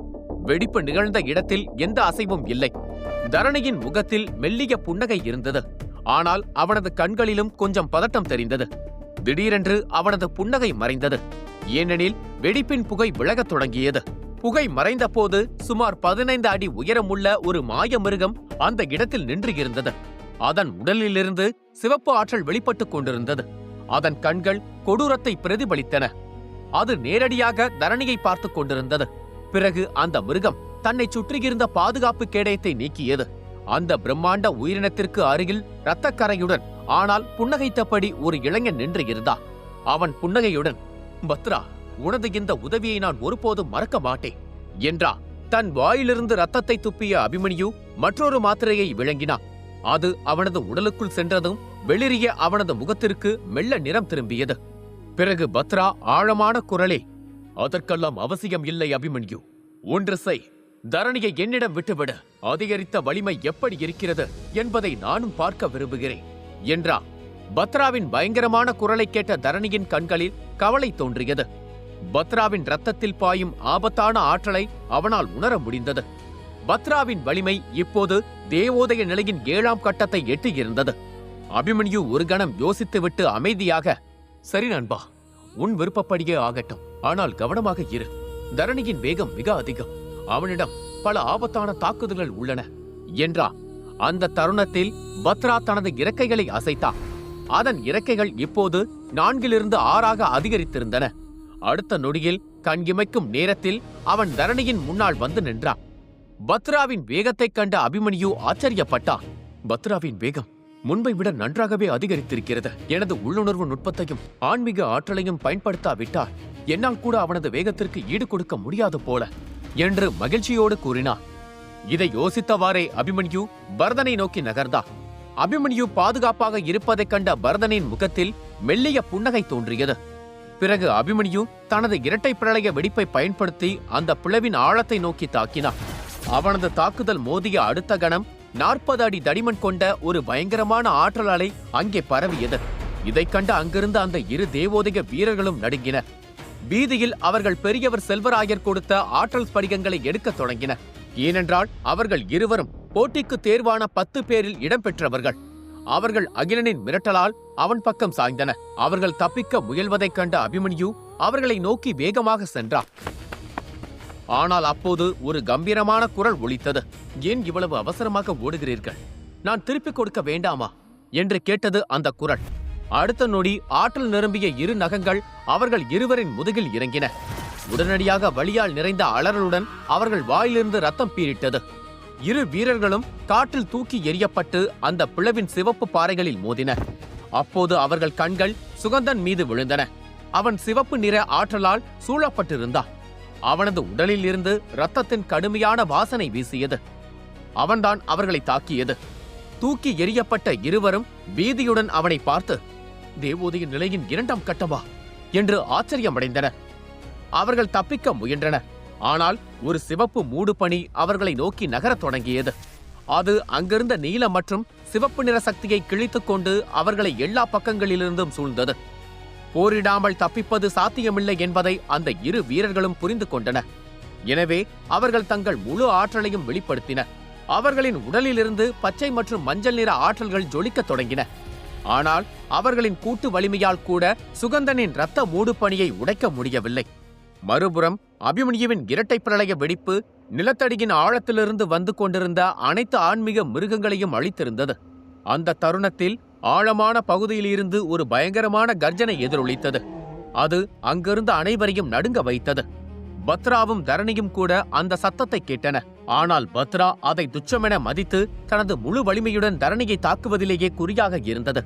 வெடிப்பு நிகழ்ந்த இடத்தில் எந்த அசைவும் இல்லை. தரணியின் முகத்தில் மெல்லிய புன்னகை இருந்தது. ஆனால் அவனது கண்களிலும் கொஞ்சம் பதட்டம் தெரிந்தது. திடீரென்று அவனது புன்னகை மறைந்தது. ஏனெனில் வெடிப்பின் புகை விலகத் தொடங்கியது. புகை மறைந்த போது சுமார் 15 அடி உயரமுள்ள ஒரு மாய மிருகம் அந்த இடத்தில் நின்று இருந்தது. அதன் உடலிலிருந்து சிவப்பு ஆற்றல் வெளிப்பட்டுக் கொண்டிருந்தது. அதன் கண்கள் கொடூரத்தை பிரதிபலித்தன. அது நேரடியாக தரணியை பார்த்துக் கொண்டிருந்தது. பிறகு அந்த மிருகம் தன்னை சுற்றியிருந்த பாதுகாப்பு கேடயத்தை நீக்கியது. அந்த பிரம்மாண்ட உயிரினத்திற்கு அருகில் இரத்தக்கரையுடன் ஆனால் புன்னகைத்தபடி ஒரு இளைஞன் நின்று இருந்தான். அவன் புன்னகையுடன், பத்ரா, உனது இந்த உதவியை நான் ஒருபோதும் மறக்க மாட்டேன் என்றான். தன் வாயிலிருந்து ரத்தத்தை துப்பிய அபிமன்யு மற்றொரு மாத்திரையை விழுங்கினான். அது அவனது உடலுக்குள் சென்றதும் வெளிரிய அவனது முகத்திற்கு மெல்ல நிறம் திரும்பியது. பிறகு பத்ரா ஆழமான குரலே, அதற்கெல்லாம் அவசியம் இல்லை அபிமன்யு. ஒன்று செய், தரணியை என்னிடம் விட்டுவிடு. அதிகரித்த வலிமை எப்படி இருக்கிறது என்பதை நானும் பார்க்க விரும்புகிறேன் என்றான். பத்ராவின் பயங்கரமான குரலை கேட்ட தரணியின் கண்களில் கவலை தோன்றியது. பத்ராவின் ரத்தத்தில் பாயும் ஆபத்தான ஆற்றலை அவனால் உணர முடிந்தது. பத்ராவின் வலிமை இப்போது தேவோதய நிலையின் 7ஆம் கட்டத்தை எட்டியிருந்தது. அபிமன்யு ஒரு கணம் யோசித்துவிட்டு அமைதியாக, சரி நண்பா, உன் விருப்பப்படியே ஆகட்டும். ஆனால் கவனமாக இரு. தரணியின் வேகம் மிக அதிகம். அவனிடம் பல ஆபத்தான தாக்குதல்கள் உள்ளன என்றான். அந்த தருணத்தில் பத்ரா தனது இறக்கைகளை அசைத்தான். அதன் இறக்கைகள் இப்போது 4லிருந்து 6ஆக அதிகரித்திருந்தன. அடுத்த நொடியில் கண் இமைக்கும் நேரத்தில் அவன் தரணியின் முன்னால் வந்து நின்றான். பத்ராவின் வேகத்தைக் கண்ட அபிமன்யு ஆச்சரியப்பட்டான். பத்ராவின் வேகம் முன்பை விட நன்றாகவே அதிகரித்திருக்கிறது. எனது உள்ளுணர்வு நுட்பத்தையும் ஆன்மீக ஆற்றலையும் பயன்படுத்தாவிட்டால் என்னால் கூட அவனது வேகத்திற்கு ஈடு கொடுக்க முடியாது போல என்று மகிழ்ச்சியோடு கூறினான். இதை யோசித்தவாறே அபிமன்யு பரதனை நோக்கி நகர்ந்தான். அபிமன்யு பாதுகாப்பாக இருப்பதைக் கண்ட பரதனின் முகத்தில் மெல்லிய புன்னகை தோன்றியது. பிறகு அபிமன்யு தனது இரட்டை பிரளய வெடிப்பை பயன்படுத்தி அந்த பிளவின் ஆழத்தை நோக்கி தாக்கினான். அவனது தாக்குதல் மோதிய அடுத்த கணம் 40 அடி தடிமன் கொண்ட ஒரு பயங்கரமான ஆற்றல் அலை அங்கே பரவியது. இதைக் கண்ட அங்கிருந்த அந்த இரு தேவோதய வீரர்களும் நடுங்கினர். வீதியில் அவர்கள் பெரியவர் செல்வராயர் கொடுத்த ஆற்றல் ஸ்படிகங்களை எடுக்கத் தொடங்கினர். ஏனென்றால் அவர்கள் இருவரும் போட்டிக்கு தேர்வான 10 பேரில் இடம்பெற்றவர்கள். அவர்கள் அகிலனின் மிரட்டலால் அவன் பக்கம் சாய்ந்தனர். அவர்கள் தப்பிக்க முயல்வதைக் கண்ட அபிமன்யு அவர்களை நோக்கி வேகமாக சென்றார். ஆனால் அப்போது ஒரு கம்பீரமான குரல் ஒலித்தது. ஏன் இவ்வளவு அவசரமாக ஓடுகிறீர்கள்? நான் திருப்பிக் கொடுக்க வேண்டாமா என்று கேட்டது அந்த குரல். அடுத்த நொடி ஆற்றல் நிரம்பிய இரு நகங்கள் அவர்கள் இருவரின் முதுகில் இறங்கின. உடனடியாக வலியால் நிறைந்த அலறலுடன் அவர்கள் வாயிலிருந்து ரத்தம் பீரிட்டது. இரு வீரர்களும் காற்றில் தூக்கி எறியப்பட்டு அந்த பிளவின் சிவப்பு பாறைகளில் மோதினர். அப்போது அவர்கள் கண்கள் சுகந்தன் மீது விழுந்தன. அவன் சிவப்பு நிற ஆற்றலால் சூழப்பட்டிருந்தான். அவனது உடலில் இருந்து இரத்தத்தின் கடுமையான வாசனை வீசியது. அவன்தான் அவர்களை தாக்கியது. தூக்கி எறியப்பட்ட இருவரும் பீதியுடன் அவனை பார்த்து, தேவோதய நிலையின் 2ஆம் கட்டமா என்று ஆச்சரியமடைந்தனர். அவர்கள் தப்பிக்க முயன்றனர். ஆனால் ஒரு சிவப்பு மூடுபனி அவர்களை நோக்கி நகரத் தொடங்கியது. அது அங்கிருந்த நீல மற்றும் சிவப்பு நிற சக்தியை கிழித்துக் கொண்டு அவர்களை எல்லா பக்கங்களிலிருந்தும் சூழ்ந்தது. போரிடாமல் தப்பிப்பது சாத்தியமில்லை என்பதை அந்த இரு வீரர்களும் புரிந்து கொண்டனர். எனவே அவர்கள் தங்கள் முழு ஆற்றலையும் வெளிப்படுத்தினர். அவர்களின் உடலிலிருந்து பச்சை மற்றும் மஞ்சள் நிற ஆற்றல்கள் ஜொலிக்கத் தொடங்கின. ஆனால் அவர்களின் கூட்டு வலிமையால் கூட சுகந்தனின் இரத்த மூடுபனியை உடைக்க முடியவில்லை. மறுபுறம் அபிமன்யுவின் இரட்டை பிரளய வெடிப்பு நிலத்தடியின் ஆழத்திலிருந்து வந்து கொண்டிருந்த அனைத்து ஆன்மீக மிருகங்களையும் அழித்திருந்தது. அந்த தருணத்தில் ஆழமான பகுதியிலிருந்து ஒரு பயங்கரமான கர்ஜனை எதிரொலித்தது. அது அங்கிருந்த அனைவரையும் நடுங்க வைத்தது. பத்ராவும் தரணியும் கூட அந்த சத்தத்தை கேட்டன. ஆனால் பத்ரா அதை துச்சமென மதித்து தனது முழு வலிமையுடன் தரணியை தாக்குவதிலேயே குறியாக இருந்தது.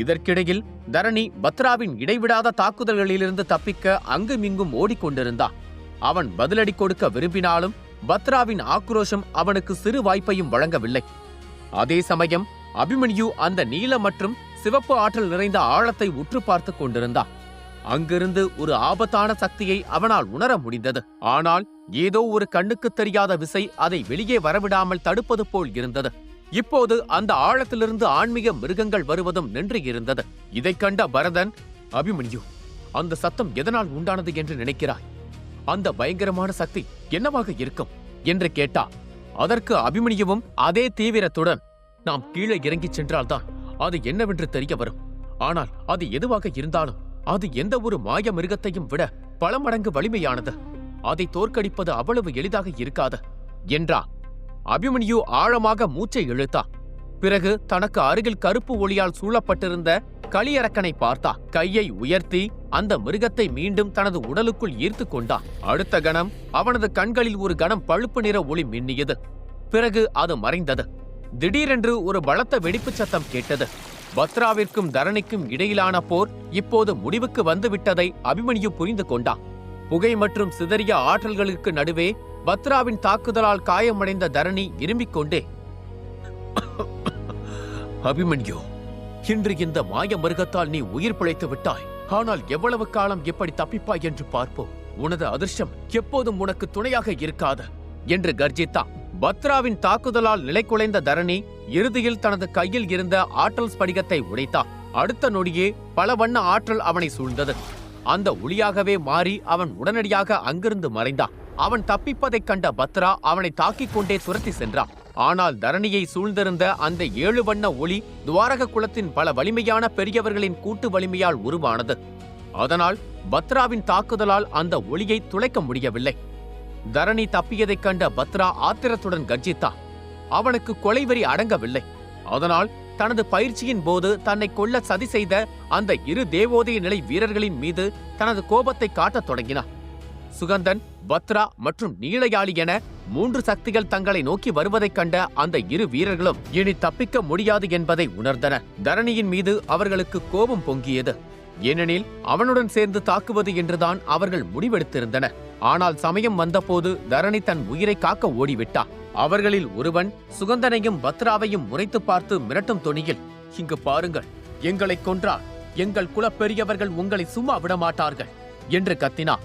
இதற்கிடையில் தரணி பத்ராவின் இடைவிடாத தாக்குதல்களிலிருந்து தப்பிக்க அங்குமிங்கும் ஓடிக்கொண்டிருந்தான். அவன் பதிலடி கொடுக்க விரும்பினாலும் பத்ராவின் ஆக்ரோஷம் அவனுக்கு சிறு வாய்ப்பையும் வழங்கவில்லை. அதே சமயம் அபிமன்யு அந்த நீல மற்றும் சிவப்பு ஆற்றல் நிறைந்த ஆழத்தை உற்று பார்த்து கொண்டிருந்தான். அங்கிருந்து ஒரு ஆபத்தான சக்தியை அவனால் உணர முடிந்தது. ஆனால் ஏதோ ஒரு கண்ணுக்கு தெரியாத விசை அதை வெளியே வரவிடாமல் தடுப்பது போல் இருந்தது. இப்போது அந்த ஆழத்திலிருந்து ஆன்மீக மிருகங்கள் வருவதும் நின்று இருந்தது. இதைக் கண்ட பரதன், அபிமன்யு, அந்த சத்தம் எதனால் உண்டானது என்று நினைக்கிறாய்? அந்த பயங்கரமான சக்தி என்னவாக இருக்கும் என்று கேட்டார். அதற்கு அபிமன்யுவும் அதே தீவிரத்துடன், நாம் கீழே இறங்கிச் சென்றால்தான் அது என்னவென்று தெரிய வரும். ஆனால் அது எதுவாக இருந்தாலும் அது எந்த ஒரு மாய மிருகத்தையும் விட பல மடங்கு வலிமையானது. அதை தோற்கடிப்பது அவ்வளவு எளிதாக இருக்காது என்றார். அபிமன்யு ஆழமாக மூச்சை இழுத்தான். பிறகு தனக்கு அருகில் கருப்பு ஒளியால் சூழப்பட்டிருந்த களியரக்கனை பார்த்தா. கையை உயர்த்தி அந்த மிருகத்தை மீண்டும் தனது உடலுக்குள் ஈர்த்து கொண்டான். அடுத்த கணம் அவனது கண்களில் ஒரு கணம் பழுப்பு நிற ஒளி மின்னியது. பிறகு அது மறைந்தது. திடீரென்று ஒரு பலத்த வெடிப்பு சத்தம் கேட்டது. பத்ராவிற்கும் தரணிக்கும் இடையிலான போர் இப்போது முடிவுக்கு வந்துவிட்டதை அபிமன்யு புரிந்து கொண்டான். புகை மற்றும் சிதறிய ஆற்றல்களுக்கு நடுவே பத்ராவின் தாக்குதலால் காயமடைந்த தரணி இரும்பிக் கொண்டே, அபிமன்யு, இன்று இந்த மாய மிருகத்தால் நீ உயிர் பிழைத்து விட்டாய். ஆனால் எவ்வளவு காலம் எப்படி தப்பிப்பாய் என்று பார்ப்போம். உனது அதிர்ஷ்டம் எப்போதும் உனக்கு துணையாக இருக்காது என்று கர்ஜித்தான். பத்ராவின் தாக்குதலால் நிலைகுலைந்த தரணி இறுதியில் தனது கையில் இருந்த ஆற்றல் ஸ்படிகத்தை உடைத்தான். அடுத்த நொடியே பல வண்ண ஆற்றல் அவனை சூழ்ந்தது. அந்த ஒளியாகவே மாறி அவன் உடனடியாக அங்கிருந்து மறைந்தான். அவன் தப்பிப்பதைக் கண்ட பத்ரா அவனை தாக்கிக் கொண்டே துரத்தி சென்றான். ஆனால் தரணியை சூழ்ந்திருந்த அந்த 7 வண்ண ஒளி துவாரக குலத்தின் பல வலிமையான பெரியவர்களின் கூட்டு வலிமையால் உருவானது. அதனால் பத்ராவின் தாக்குதலால் அந்த ஒளியை துளைக்க முடியவில்லை. தரணி தப்பியதைக் கண்ட பத்ரா ஆத்திரத்துடன் கர்ஜித்தான். அவனுக்கு கொலைவெறி அடங்கவில்லை. அதனால் தனது பயிற்சியின் போது தன்னை கொல்ல சதி செய்த அந்த இரு தேவோதய நிலை வீரர்களின் மீது தனது கோபத்தை காட்டத் தொடங்கினான். சுகந்தன், பத்ரா மற்றும் நீலயாளி என 3 சக்திகள் தங்களை நோக்கி வருவதைக் கண்ட அந்த இரு வீரர்களும் இனி தப்பிக்க முடியாது என்பதை உணர்ந்தனர். தரணியின் மீது அவர்களுக்கு கோபம் பொங்கியது. ஏனெனில் அவனுடன் சேர்ந்து தாக்குவது என்றுதான் அவர்கள் முடிவெடுத்திருந்தனர். ஆனால் சமயம் வந்தபோது தரணி தன் உயிரை காக்க ஓடிவிட்டான். அவர்களில் ஒருவன் சுகந்தனையும் பத்ராவையும் முறைத்து பார்த்து மிரட்டும் தொனியில், இங்கு பாருங்கள், எங்களை கொன்றால் எங்கள் குலப்பெரியவர்கள் உங்களை சும்மா விடமாட்டார்கள் என்று கத்தினான்.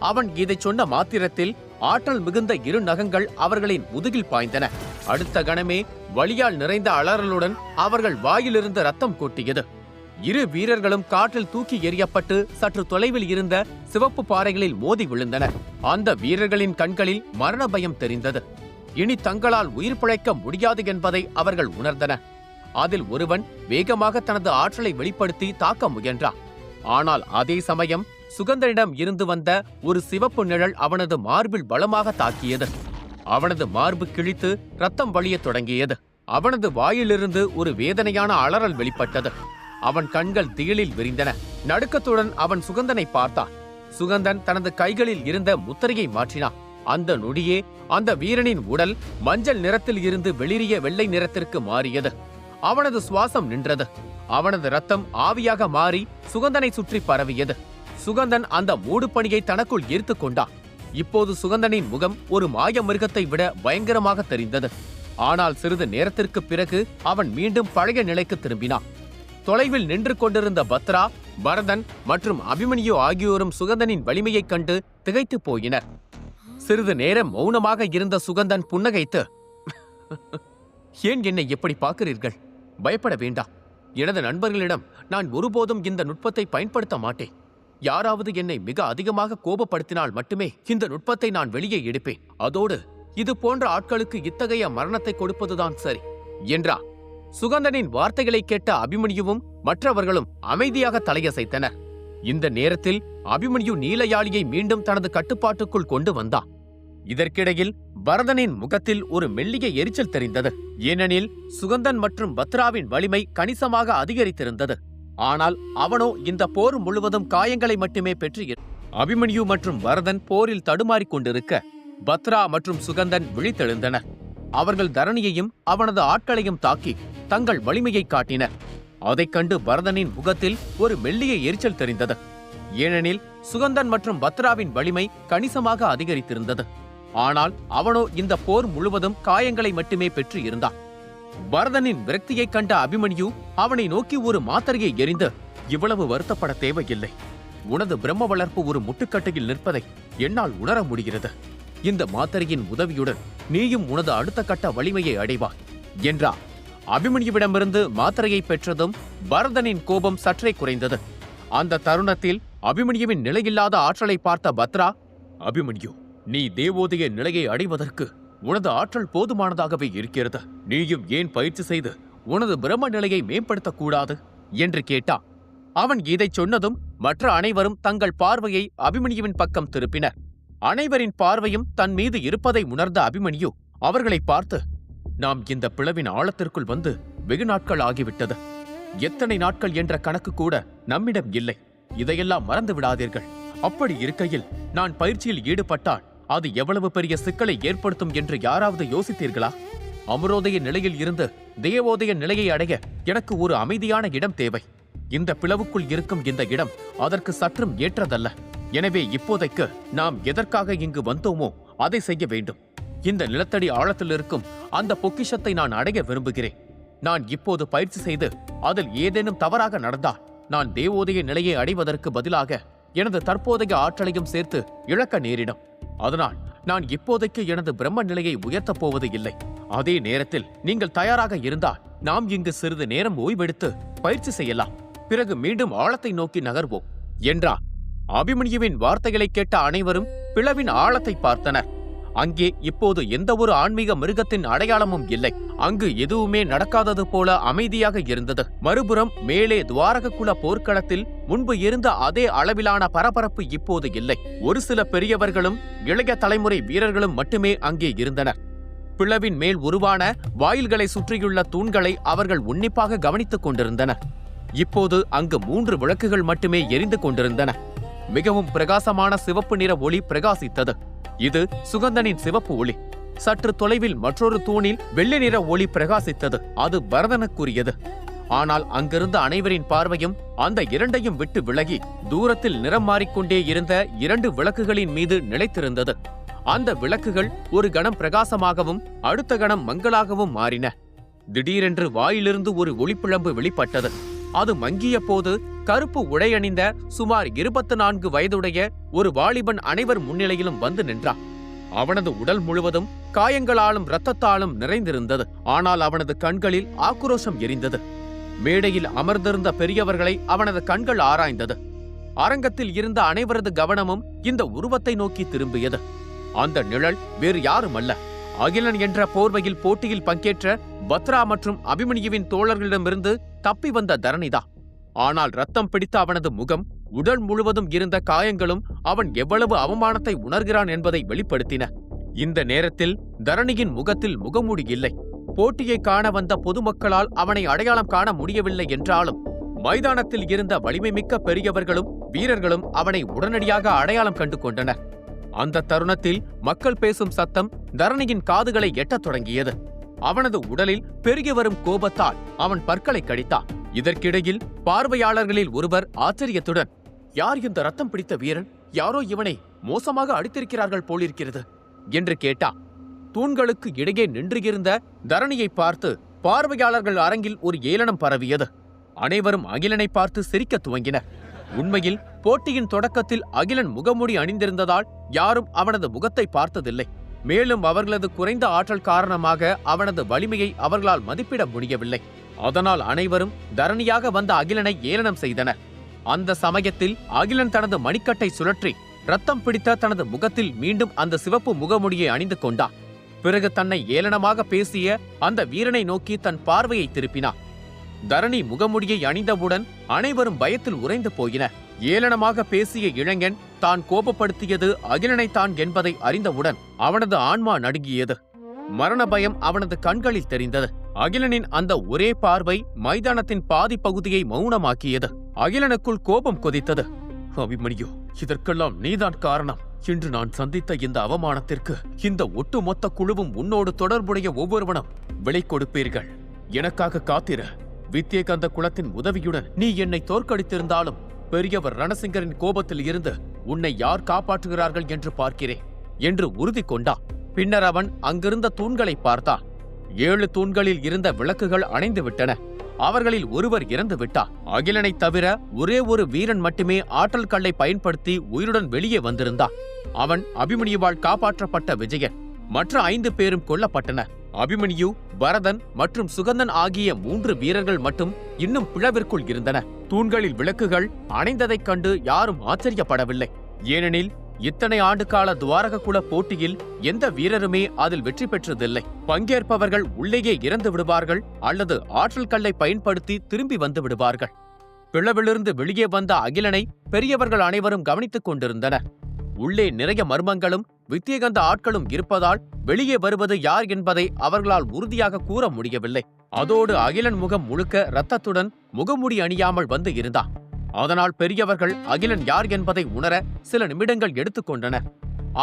அவன் இதை சொன்ன மாத்திரத்தில் ஆற்றல் மிகுந்த இரு நகங்கள் அவர்களின் முதுகில் பாய்ந்தன. அடுத்த கணமே வலியால் நிறைந்த அலறலுடன் அவர்கள் வாயிலிருந்து ரத்தம் கொட்டியது. இரு வீரர்களும் காற்றில் தூக்கி எறியப்பட்டு சற்று தொலைவில் இருந்த சிவப்பு பாறைகளில் மோதி விழுந்தனர். அந்த வீரர்களின் கண்களில் மரண பயம் தெரிந்தது. இனி தங்களால் உயிர் பிழைக்க முடியாது என்பதை அவர்கள் உணர்ந்தனர். அதில் ஒருவன் வேகமாக தனது ஆற்றலை வெளிப்படுத்தி தாக்க முயன்றான். ஆனால் அதே சமயம் சுகந்தனிடம் இருந்து வந்த ஒரு சிவப்பு நிழல் அவனது மார்பில் பலமாக தாக்கியது. அவனது மார்பு கிழித்து ரத்தம் வழியத் தொடங்கியது. அவனது வாயிலிருந்து ஒரு வேதனையான அலறல் வெளிப்பட்டது. அவன் கண்கள் திகிலில் விரிந்தன. நடுக்கத்துடன் அவன் சுகந்தனை பார்த்தான். சுகந்தன் தனது கைகளில் இருந்த முத்திரையை மாற்றினான். அந்த நொடியே அந்த வீரனின் உடல் மஞ்சள் நிறத்தில் இருந்து வெளிரிய வெள்ளை நிறத்திற்கு மாறியது. அவனது சுவாசம் நின்றது. அவனது ரத்தம் ஆவியாக மாறி சுகந்தனை சுற்றி பரவியது. சுகந்தன் அந்த மூடு பணியை தனக்குள் ஈர்த்து கொண்டான். இப்போது சுகந்தனின் முகம் ஒரு மாய மிருகத்தை விட பயங்கரமாக தெரிந்தது. ஆனால் சிறிது நேரத்திற்கு பிறகு அவன் மீண்டும் பழைய நிலைக்கு திரும்பினான். தொலைவில் நின்று கொண்டிருந்த பத்ரா, பரதன் மற்றும் அபிமன்யு ஆகியோரும் சுகந்தனின் வலிமையைக் கண்டு திகைத்து போயினர். சிறிது நேரம் மௌனமாக இருந்த சுகந்தன் புன்னகைத்து, ஏன் என்னை எப்படி பார்க்கிறீர்கள்? பயப்பட வேண்டாம். எனது நண்பர்களிடம் நான் ஒருபோதும் இந்த நுட்பத்தை பயன்படுத்த மாட்டேன். யாராவது என்னை மிக அதிகமாக கோபப்படுத்தினால் மட்டுமே இந்த நுட்பத்தை நான் வெளியே எடுப்பேன். அதோடு இது போன்ற ஆட்களுக்கு இத்தகைய மரணத்தை கொடுப்பதுதான் சரி என்றார். சுகந்தனின் வார்த்தைகளை கேட்ட அபிமன்யுவும் மற்றவர்களும் அமைதியாக தலையசைத்தனர். இந்த நேரத்தில் அபிமன்யு நீலயாழியை மீண்டும் தனது கட்டுப்பாட்டுக்குள் கொண்டு வந்தான். இதற்கிடையில் பரதனின் முகத்தில் ஒரு மெல்லிய எரிச்சல் தெரிந்தது. ஏனெனில் சுகந்தன் மற்றும் பத்ராவின் வலிமை கணிசமாக அதிகரித்திருந்தது. ஆனால் அவனோ இந்த போர் முழுவதும் காயங்களை மட்டுமே பெற்று. அபிமன்யு மற்றும் பரதன் போரில் தடுமாறிக் கொண்டிருக்க பத்ரா மற்றும் சுகந்தன் விழித்தெழுந்தனர். அவர்கள் தரணியையும் அவனது ஆட்களையும் தாக்கி தங்கள் வலிமையை காட்டினர். அதைக் கண்டு பரதனின் முகத்தில் ஒரு மெல்லிய எரிச்சல் தெரிந்தது. ஏனெனில் சுகந்தன் மற்றும் பத்ராவின் வலிமை கணிசமாக அதிகரித்திருந்தது. ஆனால் அவனோ இந்த போர் முழுவதும் காயங்களை மட்டுமே பெற்று இருந்தான். பரதனின் விரக்தியைக் கண்ட அபிமன்யு அவனை நோக்கி ஒரு மாத்திரையை எறிந்து, இவ்வளவு வருத்தப்பட தேவையில்லை. உனது பிரம்ம வளர்ப்பு ஒரு முட்டுக்கட்டையில் நிற்பதை என்னால் உணர முடிகிறது. இந்த மாத்திரையின் உதவியுடன் நீயும் உனது அடுத்த கட்ட வலிமையை அடைவாய் என்றார். அபிமன்யுவிடமிருந்து மாத்திரையை பெற்றதும் பரதனின் கோபம் சற்றே குறைந்தது. அந்த தருணத்தில் அபிமன்யுவின் நிலையில்லாத ஆற்றலை பார்த்த பத்ரா, அபிமன்யு, நீ தேவோதய நிலையை அடைவதற்கு உனது ஆற்றல் போதுமானதாகவே இருக்கிறது. நீயும் ஏன் பயிற்சி செய்து உனது பிரம்ம நிலையை மேம்படுத்தக்கூடாது என்று கேட்டான். அவன் இதைச் சொன்னதும் மற்ற அனைவரும் தங்கள் பார்வையை அபிமன்யுவின் பக்கம் திருப்பினர். அனைவரின் பார்வையும் தன் மீது இருப்பதை உணர்ந்த அபிமன்யு அவர்களை பார்த்து, நாம் இந்த பிளவின் ஆழத்திற்குள் வந்து வெகு நாட்கள் ஆகிவிட்டது. எத்தனை நாட்கள் என்ற கணக்கு கூட நம்மிடம் இல்லை. இதையெல்லாம் மறந்து விடாதீர்கள். அப்படி இருக்கையில் நான் பயிற்சியில் ஈடுபட்டால் அது எவ்வளவு பெரிய சிக்கலை ஏற்படுத்தும் என்று யாராவது யோசித்தீர்களா? அமரோதய நிலையில் இருந்து தேவோதய நிலையை அடைய எனக்கு ஒரு அமைதியான இடம் தேவை. இந்த பிளவுக்குள் இருக்கும் இந்த இடம் அதற்கு சற்றும் ஏற்றதல்ல. எனவே இப்போதைக்கு நாம் எதற்காக இங்கு வந்தோமோ அதை செய்ய வேண்டும். இந்த நிலத்தடி ஆழத்தில் இருக்கும் அந்த பொக்கிஷத்தை நான் அடைய விரும்புகிறேன். நான் இப்போது பயிற்சி செய்து அதில் ஏதேனும் தவறாக நடந்தால் நான் தேவோதய நிலையை அடைவதற்கு பதிலாக எனது தற்போதைய ஆற்றலையும் சேர்த்து இழக்க நேரிடும். அதனால் நான் இப்போதைக்கு எனது பிரம்ம நிலையை உயர்த்தப் போவது இல்லை. அதே நேரத்தில் நீங்கள் தயாராக இருந்தால் நாம் இங்கு சிறிது நேரம் ஓய்வெடுத்து பயிற்சி செய்யலாம். பிறகு மீண்டும் ஆழத்தை நோக்கி நகர்வோம் என்றார். அபிமன்யுவின் வார்த்தைகளை கேட்ட அனைவரும் பிளவின் ஆழத்தை பார்த்தனர். அங்கே இப்போது எந்த ஒரு ஆன்மீக மிருகத்தின் அடையாளமும் இல்லை. அங்கு எதுவுமே நடக்காதது போல அமைதியாக இருந்தது. மறுபுறம் மேலே துவாரககுல போர்க்களத்தில் முன்பு இருந்த அதே அளவிலான பரபரப்பு இப்போது இல்லை. ஒரு சில பெரியவர்களும் இளைய தலைமுறை வீரர்களும் மட்டுமே அங்கே இருந்தனர். பிளவின் மேல் உருவான வாயில்களை சுற்றியுள்ள தூண்களை அவர்கள் உன்னிப்பாக கவனித்துக் கொண்டிருந்தனர். இப்போது அங்கு 3 விளக்குகள் மட்டுமே எரிந்து கொண்டிருந்தன. மிகவும் பிரகாசமான சிவப்பு நிற ஒளி பிரகாசித்தது. இது சுகந்தனின் சிவப்பு ஒளி. சற்று தொலைவில் மற்றொரு தூணில் வெள்ளை நிற ஒளி பிரகாசித்தது. அது பரதனுக்குரியது. ஆனால் அங்கிருந்த அனைவரின் பார்வையும் அந்த இரண்டையும் விட்டு விலகி தூரத்தில் நிறம் மாறிக்கொண்டே இருந்த 2 விளக்குகளின் மீது நிலைத்திருந்தது. அந்த விளக்குகள் ஒரு கணம் பிரகாசமாகவும் அடுத்த கணம் மங்களாகவும் மாறின. திடீரென்று வாயிலிருந்து ஒரு ஒளிப்பிழம்பு வெளிப்பட்டது. அது மங்கிய போது கருப்பு உடையணிந்த சுமார் 24 வயதுடைய ஒரு வாலிபன் அனைவர் முன்னிலையிலும் வந்து நின்றான். அவனது உடல் முழுவதும் காயங்களாலும் இரத்தத்தாலும் நிறைந்திருந்தது. ஆனால் அவனது கண்களில் ஆக்ரோஷம் எரிந்தது. மேடையில் அமர்ந்திருந்த பெரியவர்களை அவனது கண்கள் ஆராய்ந்தது. அரங்கத்தில் இருந்த அனைவரது கவனமும் இந்த உருவத்தை நோக்கி திரும்பியது. அந்த நிழல் வேறு யாருமல்ல, அகிலன் என்ற போர்வையில் போட்டியில் பங்கேற்ற பத்ரா மற்றும் அபிமன்யுவின் தோழர்களிடமிருந்து தப்பி வந்த தரணிதான். ஆனால் ரத்தம் பிடித்த அவனது முகம், உடல் முழுவதும் இருந்த காயங்களும் அவன் எவ்வளவு அவமானத்தை உணர்கிறான் என்பதை வெளிப்படுத்தின. இந்த நேரத்தில் தரணியின் முகத்தில் முகமூடி இல்லை. போட்டியை காண வந்த பொதுமக்களால் அவனை அடையாளம் காண முடியவில்லை என்றாலும் மைதானத்தில் இருந்த வலிமைமிக்க பெரியவர்களும் வீரர்களும் அவனை உடனடியாக அடையாளம் கண்டு கொண்டனர். அந்த தருணத்தில் மக்கள் பேசும் சத்தம் தரணியின் காதுகளை எட்டத் தொடங்கியது. அவனது உடலில் பெருகி வரும் கோபத்தால் அவன் பற்களை கடித்தான். இதற்கிடையில் பார்வையாளர்களில் ஒருவர் ஆச்சரியத்துடன், யார் இந்த ரத்தம் பிடித்த வீரன்? யாரோ இவனை மோசமாக அடித்திருக்கிறார்கள் போலிருக்கிறது என்று கேட்டான். தூண்களுக்கு இடையே நின்றிருந்த தரணியை பார்த்து பார்வையாளர்கள் அரங்கில் ஒரு ஏளனம் பரவியது. அனைவரும் அகிலனை பார்த்து சிரிக்க துவங்கினர். உண்மையில் போட்டியின் தொடக்கத்தில் அகிலன் முகமூடி அணிந்திருந்ததால் யாரும் அவனது முகத்தை பார்த்ததில்லை. மேலும் அவர்களது குறைந்த ஆற்றல் காரணமாக அவனது வலிமையை அவர்களால் மதிப்பிட முடியவில்லை. அதனால் அனைவரும் தரணியாக வந்த அகிலனை ஏளனம் செய்தனர். அந்த சமயத்தில் அகிலன் தனது மணிக்கட்டை சுழற்றி ரத்தம் பிடித்த தனது முகத்தில் மீண்டும் அந்த சிவப்பு முகமுடியை அணிந்து கொண்டான். பிறகு தன்னை ஏளனமாக பேசிய அந்த வீரனை நோக்கி தன் பார்வையை திருப்பினான். தரணி முகமுடியை அணிந்தவுடன் அனைவரும் பயத்தில் உறைந்து போயினர். ஏளனமாக பேசிய இளைஞன் தான் கோபப்படுத்தியது அகிலனைத்தான் என்பதை அறிந்தவுடன் அவனது ஆன்மா நடுங்கியது. மரண பயம் அவனது கண்களில் தெரிந்தது. அகிலனின் அந்த ஒரே பார்வை மைதானத்தின் பாதி பகுதியை மௌனமாக்கியது. அகிலனுக்குள் கோபம் கொதித்தது. அபிமன்யு, இதற்கெல்லாம் நீதான் காரணம். இன்று நான் சந்தித்த இந்த அவமானத்திற்கு இந்த ஒட்டுமொத்த குழுவும் உன்னோடு தொடர்புடைய ஒவ்வொருவனும் விலை கொடுப்பீர்கள். எனக்காக காத்திரு. வித்யகந்த குலத்தின் உதவியுடன் நீ என்னை தோற்கடித்திருந்தாலும் பெரியவர் ரணசிங்கரின் கோபத்தில் இருந்து உன்னை யார் காப்பாற்றுகிறார்கள் என்று பார்க்கிறேன் என்று உறுதி கொண்டான். பின்னர் அவன் அங்கிருந்த தூண்களை பார்த்தான். 7 தூண்களில் இருந்த விளக்குகள் அணைந்து விட்டன. அவர்களில் ஒருவர் இறந்து விட்டார். அகிலனை தவிர ஒரே ஒரு வீரன் மட்டுமே ஆற்றல் கல்லை பயன்படுத்தி உயிருடன் வெளியே வந்திருந்தான். அவன் அபிமன்யுவால் காப்பாற்றப்பட்ட விஜயன். மற்ற 5 பேரும் கொல்லப்பட்டனர். அபிமன்யு, பரதன் மற்றும் சுகந்தன் ஆகிய 3 வீரர்கள் மட்டும் இன்னும் பிளவிற்குள் இருந்தனர். தூண்களில் விளக்குகள் அணைந்ததைக் கண்டு யாரும் ஆச்சரியப்படவில்லை. ஏனெனில் இத்தனை ஆண்டுகால துவாரக குல போட்டியில் எந்த வீரருமே அதில் வெற்றி பெற்றதில்லை. பங்கேற்பவர்கள் உள்ளேயே இறந்து விடுவார்கள் அல்லது ஆற்றல் கல்லை பயன்படுத்தி திரும்பி வந்து விடுவார்கள். பிளவிலிருந்து வெளியே வந்த அகிலனை பெரியவர்கள் அனைவரும் கவனித்துக் கொண்டிருந்தனர். உள்ளே நிறைய மர்மங்களும் வித்தியகந்த ஆட்களும் இருப்பதால் வெளியே வருவது யார் என்பதை அவர்களால் உறுதியாக கூற முடியவில்லை. அதோடு அகிலன் முகம் முழுக்க இரத்தத்துடன் முகமூடி அணியாமல் வந்து இருந்தான். அதனால் பெரியவர்கள் அகிலன் யார் என்பதை உணர சில நிமிடங்கள் எடுத்துக்கொண்டனர்.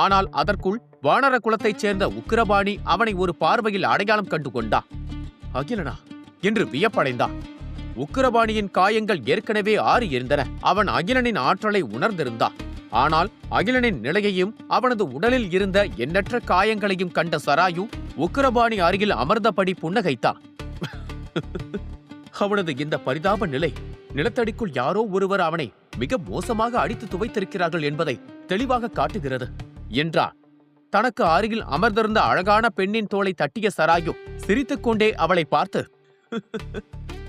ஆனால் அதற்குள் வானர குலத்தைச் சேர்ந்த உக்கிரபாணி அவனை ஒரு பார்வையில் அடையாளம் கண்டு கொண்டான். அகிலனா என்று வியப்படைந்தான். உக்கிரபாணியின் காயங்கள் ஏற்கனவே ஆறி இருந்தன. அவன் அகிலனின் ஆற்றலை உணர்ந்திருந்தான். ஆனால் அகிலனின் நிலையையும் அவனது உடலில் இருந்த எண்ணற்ற காயங்களையும் கண்ட சராயு உக்கிரபாணி அருகில் அமர்ந்தபடி புன்னகைத்தான். அவனது இந்த பரிதாப நிலை நிலத்தடிக்குள் யாரோ ஒருவர் அவனை மிக மோசமாக அடித்து துவைத்திருக்கிறார்கள் என்பதை தெளிவாக காட்டுகிறது என்றார். தனக்கு அருகில் அமர்ந்திருந்த அழகான பெண்ணின் தோளை தட்டிய சராயு சிரித்துக்கொண்டே அவளை பார்த்து,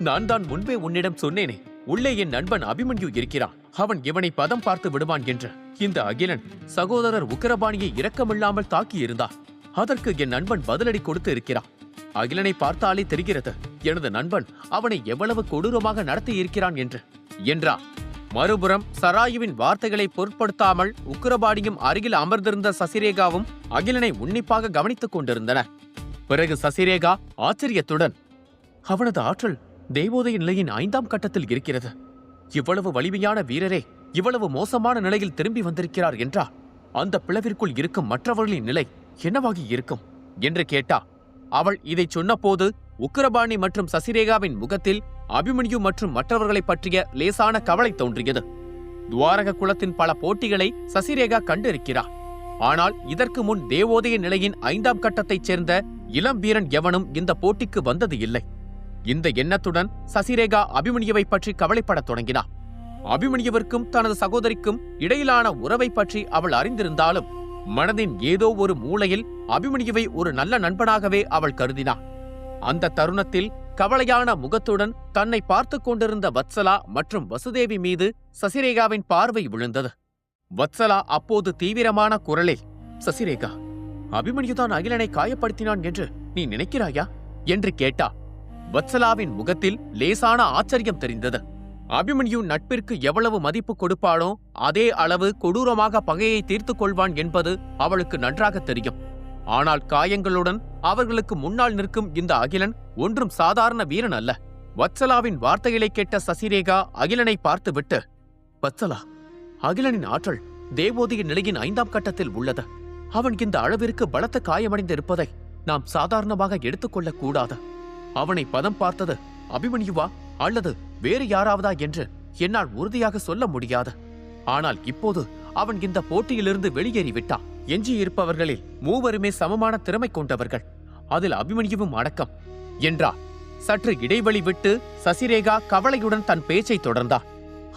நான் தான் முன்பே உன்னிடம் சொன்னேனே, உள்ளே என் நண்பன் அபிமன்யு இருக்கிறான். அவன் இவனை பதம் பார்த்து விடுவான் என்று. இந்த அகிலன் சகோதரர் உக்கிரபாணியை இரக்கமில்லாமல் தாக்கியிருந்தார். அதற்கு என் நண்பன் பதிலடி கொடுத்து இருக்கிறான். அகிலனை பார்த்தாலே தெரிகிறது எனது நண்பன் அவனை எவ்வளவு கொடூரமாக நடத்தி இருக்கிறான் என்று என்றார். மறுபுறம் சராயுவின் வார்த்தைகளை பொருட்படுத்தாமல் உக்கிரபாணியும் அருகில் அமர்ந்திருந்த சசிரேகாவும் அகிலனை உன்னிப்பாக கவனித்துக் கொண்டிருந்தனர். பிறகு சசிரேகா ஆச்சரியத்துடன், அவனது ஆற்றல் தெய்வோதய நிலையின் 5ஆம் கட்டத்தில் இருக்கிறது. இவ்வளவு வலிமையான வீரரே இவ்வளவு மோசமான நிலையில் திரும்பி வந்திருக்கிறார் என்றால் அந்த பிளவிற்குள் இருக்கும் மற்றவர்களின் நிலை என்னவாகி இருக்கும் என்று கேட்டா. அவள் இதை சொன்னபோது உக்கிரபாணி மற்றும் சசிரேகாவின் முகத்தில் அபிமன்யு மற்றும் மற்றவர்களை பற்றிய லேசான கவலை தோன்றியது. துவாரக குலத்தின் பல போட்டிகளை சசிரேகா கண்டிருக்கிறார். ஆனால் இதற்கு முன் தேவோதய நிலையின் 5ஆம் கட்டத்தைச் சேர்ந்த இளம் வீரன் எவனும் இந்த போட்டிக்கு வந்தது இல்லை. இந்த எண்ணத்துடன் சசிரேகா அபிமன்யுவை பற்றி கவலைப்படத் தொடங்கினார். அபிமன்யுவிற்கும் தனது சகோதரிக்கும் இடையிலான உறவை பற்றி அவள் அறிந்திருந்தாலும் மனதின் ஏதோ ஒரு மூலையில் அபிமன்யுவை ஒரு நல்ல நண்பனாகவே அவள் கருதினாள். அந்த தருணத்தில் கவலையான முகத்துடன் தன்னை பார்த்து கொண்டிருந்த வத்சலா மற்றும் வசுதேவி மீது சசிரேகாவின் பார்வை விழுந்தது. வத்சலா அப்போது தீவிரமான குரலில், சசிரேகா, அபிமன்யுதான் அகிலனை காயப்படுத்தினான் என்று நீ நினைக்கிறாயா என்று கேட்டா. வத்சலாவின் முகத்தில் லேசான ஆச்சரியம் தெரிந்தது. அபிமன்யு நட்பிற்கு எவ்வளவு மதிப்பு கொடுப்பாளோ அதே அளவு கொடூரமாக பகையை தீர்த்து கொள்வான் என்பது அவளுக்கு நன்றாக தெரியும். ஆனால் காயங்களுடன் அவர்களுக்கு முன்னால் நிற்கும் இந்த அகிலன் ஒன்றும் சாதாரண வீரன் அல்ல. வத்சலாவின் வார்த்தைகளை கேட்ட சசிரேகா அகிலனை பார்த்துவிட்டு, வத்சலா, அகிலனின் ஆற்றல் தேவோதிய நிலையின் 5ஆம் கட்டத்தில் உள்ளது. அவன் இந்த அளவிற்கு பலத்த காயமடைந்து இருப்பதை நாம் சாதாரணமாக எடுத்துக்கொள்ளக் கூடாது. அவனை பதம் பார்த்தது அபிமன்யுவா அல்லது வேறு யாராவதா என்று என்னால் உறுதியாக சொல்ல முடியாது. ஆனால் இப்போது அவன் இந்த போட்டியிலிருந்து வெளியேறிவிட்டான். எஞ்சியிருப்பவர்களில் மூவருமே சமமான திறமை கொண்டவர்கள். அதில் அபிமன்யுவும் அடக்கம் என்றார். சற்று இடைவெளி விட்டு சசிரேகா கவலையுடன் தன் பேச்சை தொடர்ந்தார்.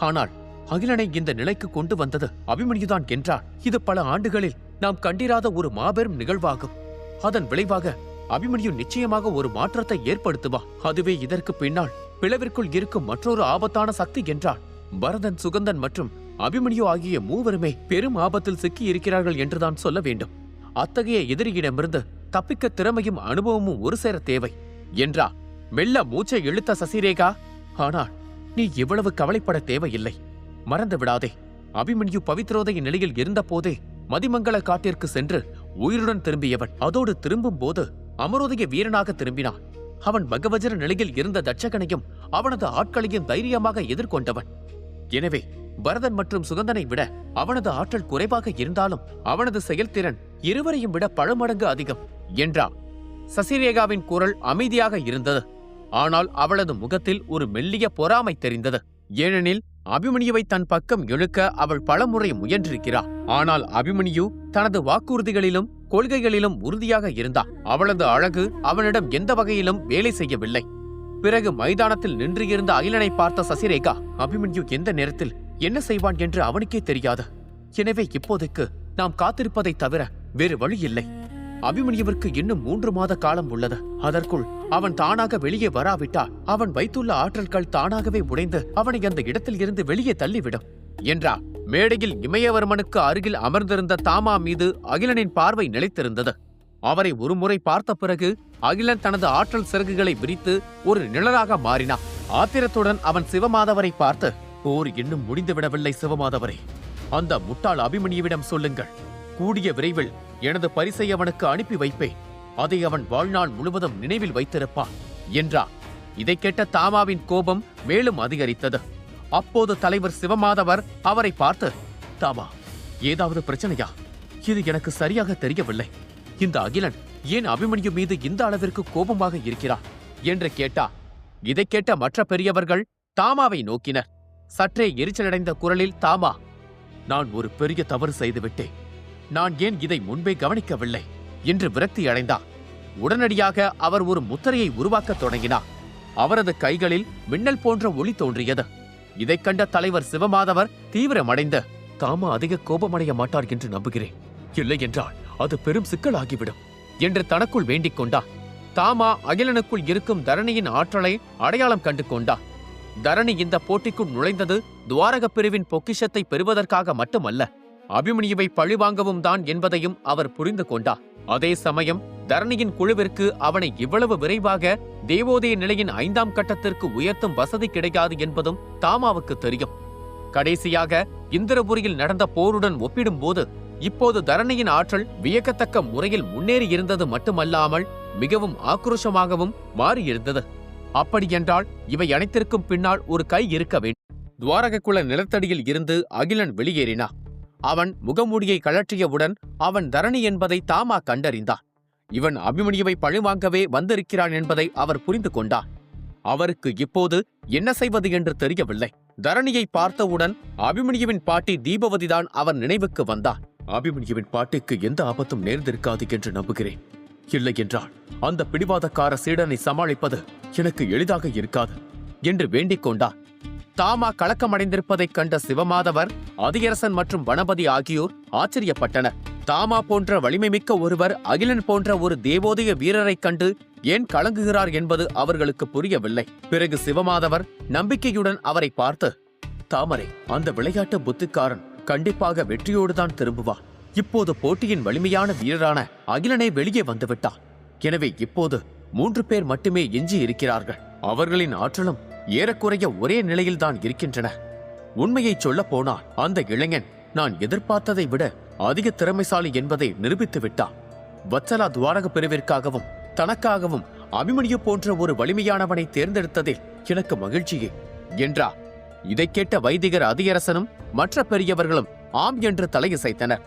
ஆனால் அகிலனை இந்த நிலைக்கு கொண்டு வந்தது அபிமன்யுதான் என்றார். இது பல ஆண்டுகளில் நாம் கண்டிராத ஒரு மாபெரும் நிகழ்வாகும். அதன் விளைவாக அபிமன்யு நிச்சயமாக ஒரு மாற்றத்தை ஏற்படுத்துவா. அதுவே இதற்கு பின்னால் பிளவிற்குள் இருக்கும் மற்றொரு ஆபத்தான சக்தி என்றார். பரதன், சுகந்தன் மற்றும் அபிமன்யு ஆகிய மூவருமே பெரும் ஆபத்தில் சிக்கி இருக்கிறார்கள் என்றுதான் சொல்ல வேண்டும். அத்தகைய எதிரியிடமிருந்து தப்பிக்க திறமையும் அனுபவமும் ஒரு சேர தேவை என்றா. மெல்ல மூச்சை இழுத்த சசிரேகா, ஆனால் நீ இவ்வளவு கவலைப்பட தேவையில்லை. மறந்து விடாதே, அபிமன்யு பவித்ரோதய நிலையில் இருந்த போதே மதிமங்கல காட்டிற்கு சென்று உயிருடன் திரும்பியவன். அதோடு திரும்பும் போது அமரோதய வீரனாக திரும்பினான். அவன் பகவஜர நிலையில் இருந்த தட்சகனையும் அவனது ஆட்களையும் தைரியமாக எதிர்கொண்டவன். எனவே பரதன் மற்றும் சுகந்தனை விட அவனது ஆற்றல் குறைவாக இருந்தாலும் அவனது செயல்திறன் இருவரையும் விட பல மடங்கு அதிகம் என்றார். சசிரேகாவின் குரல் அமைதியாக இருந்தது. ஆனால் அவளது முகத்தில் ஒரு மெல்லிய பொறாமை தெரிந்தது. ஏனெனில் அபிமன்யுவை தன் பக்கம் இழுக்க அவள் பலமுறை முயன்றிருக்கிறாள். ஆனால் அபிமன்யு தனது வாக்குறுதிகளிலும் கொள்கைகளிலும் உறுதியாக இருந்தார். அவளது அழகு அவனிடம் எந்த வகையிலும் வேலை செய்யவில்லை. பிறகு மைதானத்தில் நின்றிருந்த அகிலனை பார்த்த சசிரேகா, அபிமன்யு எந்த நேரத்தில் என்ன செய்வான் என்று அவனுக்கே தெரியாது. எனவே இப்போதைக்கு நாம் காத்திருப்பதை தவிர வேறு வழி இல்லை. அபிமன்யுவிற்கு இன்னும் 3 மாத காலம் உள்ளது. அதற்குள் அவன் தானாக வெளியே வராவிட்டால் அவன் வைத்துள்ள ஆற்றல்கள் தானாகவே உடைந்து அவனை அந்த இடத்தில் இருந்து வெளியே தள்ளிவிடும் என்றார். மேடையில் இமயவர்மனுக்கு அருகில் அமர்ந்திருந்த தாமா மீது அகிலனின் பார்வை நிலைத்திருந்தது. அவரை ஒருமுறை பார்த்த பிறகு அகிலன் தனது ஆற்றல் சிறகுகளை விரித்து ஒரு நிழலாக மாறினான். ஆத்திரத்துடன் அவன் சிவமாதவரை பார்த்து, போர் இன்னும் முடிந்துவிடவில்லை சிவமாதவரே. அந்த முட்டாள் அபிமன்யுவிடம் சொல்லுங்கள். கூடிய விரைவில் எனது பரிசை அவனுக்கு அனுப்பி வைப்பேன். அதை அவன் வாழ்நாள் முழுவதும் நினைவில் வைத்திருப்பான் என்றார். இதை கேட்ட தாமாவின் கோபம் மேலும் அதிகரித்தது. அப்போது தலைவர் சிவமாதவர் அவரை பார்த்து, தாமா, ஏதாவது பிரச்சனையா? இது எனக்கு சரியாக தெரியவில்லை. இந்த அகிலன் ஏன் அபிமன்யு மீது இந்த அளவிற்கு கோபமாக இருக்கிறார் என்று கேட்டார். இதை கேட்ட மற்ற பெரியவர்கள் தாமாவை நோக்கினர். சற்றே எரிச்சலடைந்த குரலில் தாமா, நான் ஒரு பெரிய தவறு செய்துவிட்டேன். நான் ஏன் இதை முன்பே கவனிக்கவில்லை என்று விரக்தி அடைந்தார். உடனடியாக அவர் ஒரு முத்திரையை உருவாக்கத் தொடங்கினார். அவரது கைகளில் மின்னல் போன்ற ஒளி தோன்றியது. இதைக் கண்ட தலைவர் சிவமாதவர் தீவிரமடைந்து, தாமா அதிக கோபமடைய மாட்டார் என்று நம்புகிறேன். இல்லை என்றால் அது பெரும் சிக்கலாகிவிடும் என்று தனக்குள் வேண்டிக் கொண்டார். தாமா அகிலனுக்குள் இருக்கும் தரணியின் ஆற்றலை அடையாளம் கண்டு கொண்டார். தரணி இந்த போட்டிக்குள் நுழைந்தது துவாரக பிரிவின் பொக்கிஷத்தை பெறுவதற்காக மட்டுமல்ல, அபிமன்யுவை பழிவாங்கவும் தான் என்பதையும் அவர் புரிந்து கொண்டார். அதே சமயம் தரணியின் குழுவிற்கு அவனை இவ்வளவு விரைவாக தேவோதய நிலையின் 5ஆம் கட்டத்திற்கு உயர்த்தும் வசதி கிடைக்காது என்பதும் தாமாவுக்கு தெரியும். கடைசியாக இந்திரபுரியில் நடந்த போருடன் ஒப்பிடும்போது இப்போது தரணியின் ஆற்றல் வியக்கத்தக்க முறையில் முன்னேறி இருந்தது மட்டுமல்லாமல் மிகவும் ஆக்ரோஷமாகவும் மாறியிருந்தது. அப்படியென்றால் இவை அனைத்திற்கும் பின்னால் ஒரு கை இருக்க வேண்டும். துவாரகக்குள்ள நிலத்தடியில் இருந்து அகிலன் வெளியேறினான். அவன் முகமூடியை கழற்றியவுடன் அவன் தரணி என்பதை தாமா கண்டறிந்தார். இவன் அபிமன்யுவை பழிவாங்கவே வந்திருக்கிறான் என்பதை அவர் புரிந்து கொண்டார். அவருக்கு இப்போது என்ன செய்வது என்று தெரியவில்லை. தரணியை பார்த்தவுடன் அபிமன்யுவின் பாட்டி தீபவதிதான் அவர் நினைவுக்கு வந்தார். அபிமன்யுவின் பாட்டிக்கு எந்த ஆபத்தும் நேர்ந்திருக்காது என்று நம்புகிறேன். இல்லை என்றால் அந்த பிடிவாதக்கார சீடனை சமாளிப்பது எனக்கு எளிதாக இருக்காது என்று வேண்டிக் கொண்டார். தாமா கலக்கமடைந்திருப்பதைக் கண்ட சிவமாதவர், அதியரசன் மற்றும் வனபதி ஆகியோர் ஆச்சரியப்பட்டனர். தாமா போன்ற வலிமை மிக்க ஒருவர் அகிலன் போன்ற ஒரு தேவோதய வீரரைக் கண்டு ஏன் கலங்குகிறார் என்பது அவர்களுக்கு புரியவில்லை. பிறகு சிவமாதவர் நம்பிக்கையுடன் அவரை பார்த்து, தாமரை, அந்த விளையாட்டு புத்திக்காரன் கண்டிப்பாக வெற்றியோடுதான் திரும்புவான். இப்போது போட்டியின் வலிமையான வீரரான அகிலனே வெளியே வந்துவிட்டான். எனவே இப்போது 3 பேர் மட்டுமே எஞ்சி இருக்கிறார்கள். அவர்களின் ஆற்றலும் ஏறக்குறைய ஒரே நிலையில்தான் இருக்கின்றன. உண்மையை சொல்ல போனால் அந்த இளைஞன் நான் எதிர்பார்த்ததை விட அதிக திறமைசாலி என்பதை நிரூபித்து விட்டான். வத்சலா துவாரக பிரிவிற்காகவும் தனக்காகவும் அபிமன்யு போன்ற ஒரு வலிமையானவனை தேர்ந்தெடுத்ததில் எனக்கு மகிழ்ச்சியே என்றார். இதை கேட்ட வைதிகர் அதியரசனும் மற்ற பெரியவர்களும் ஆம் என்று தலையசைத்தனர்.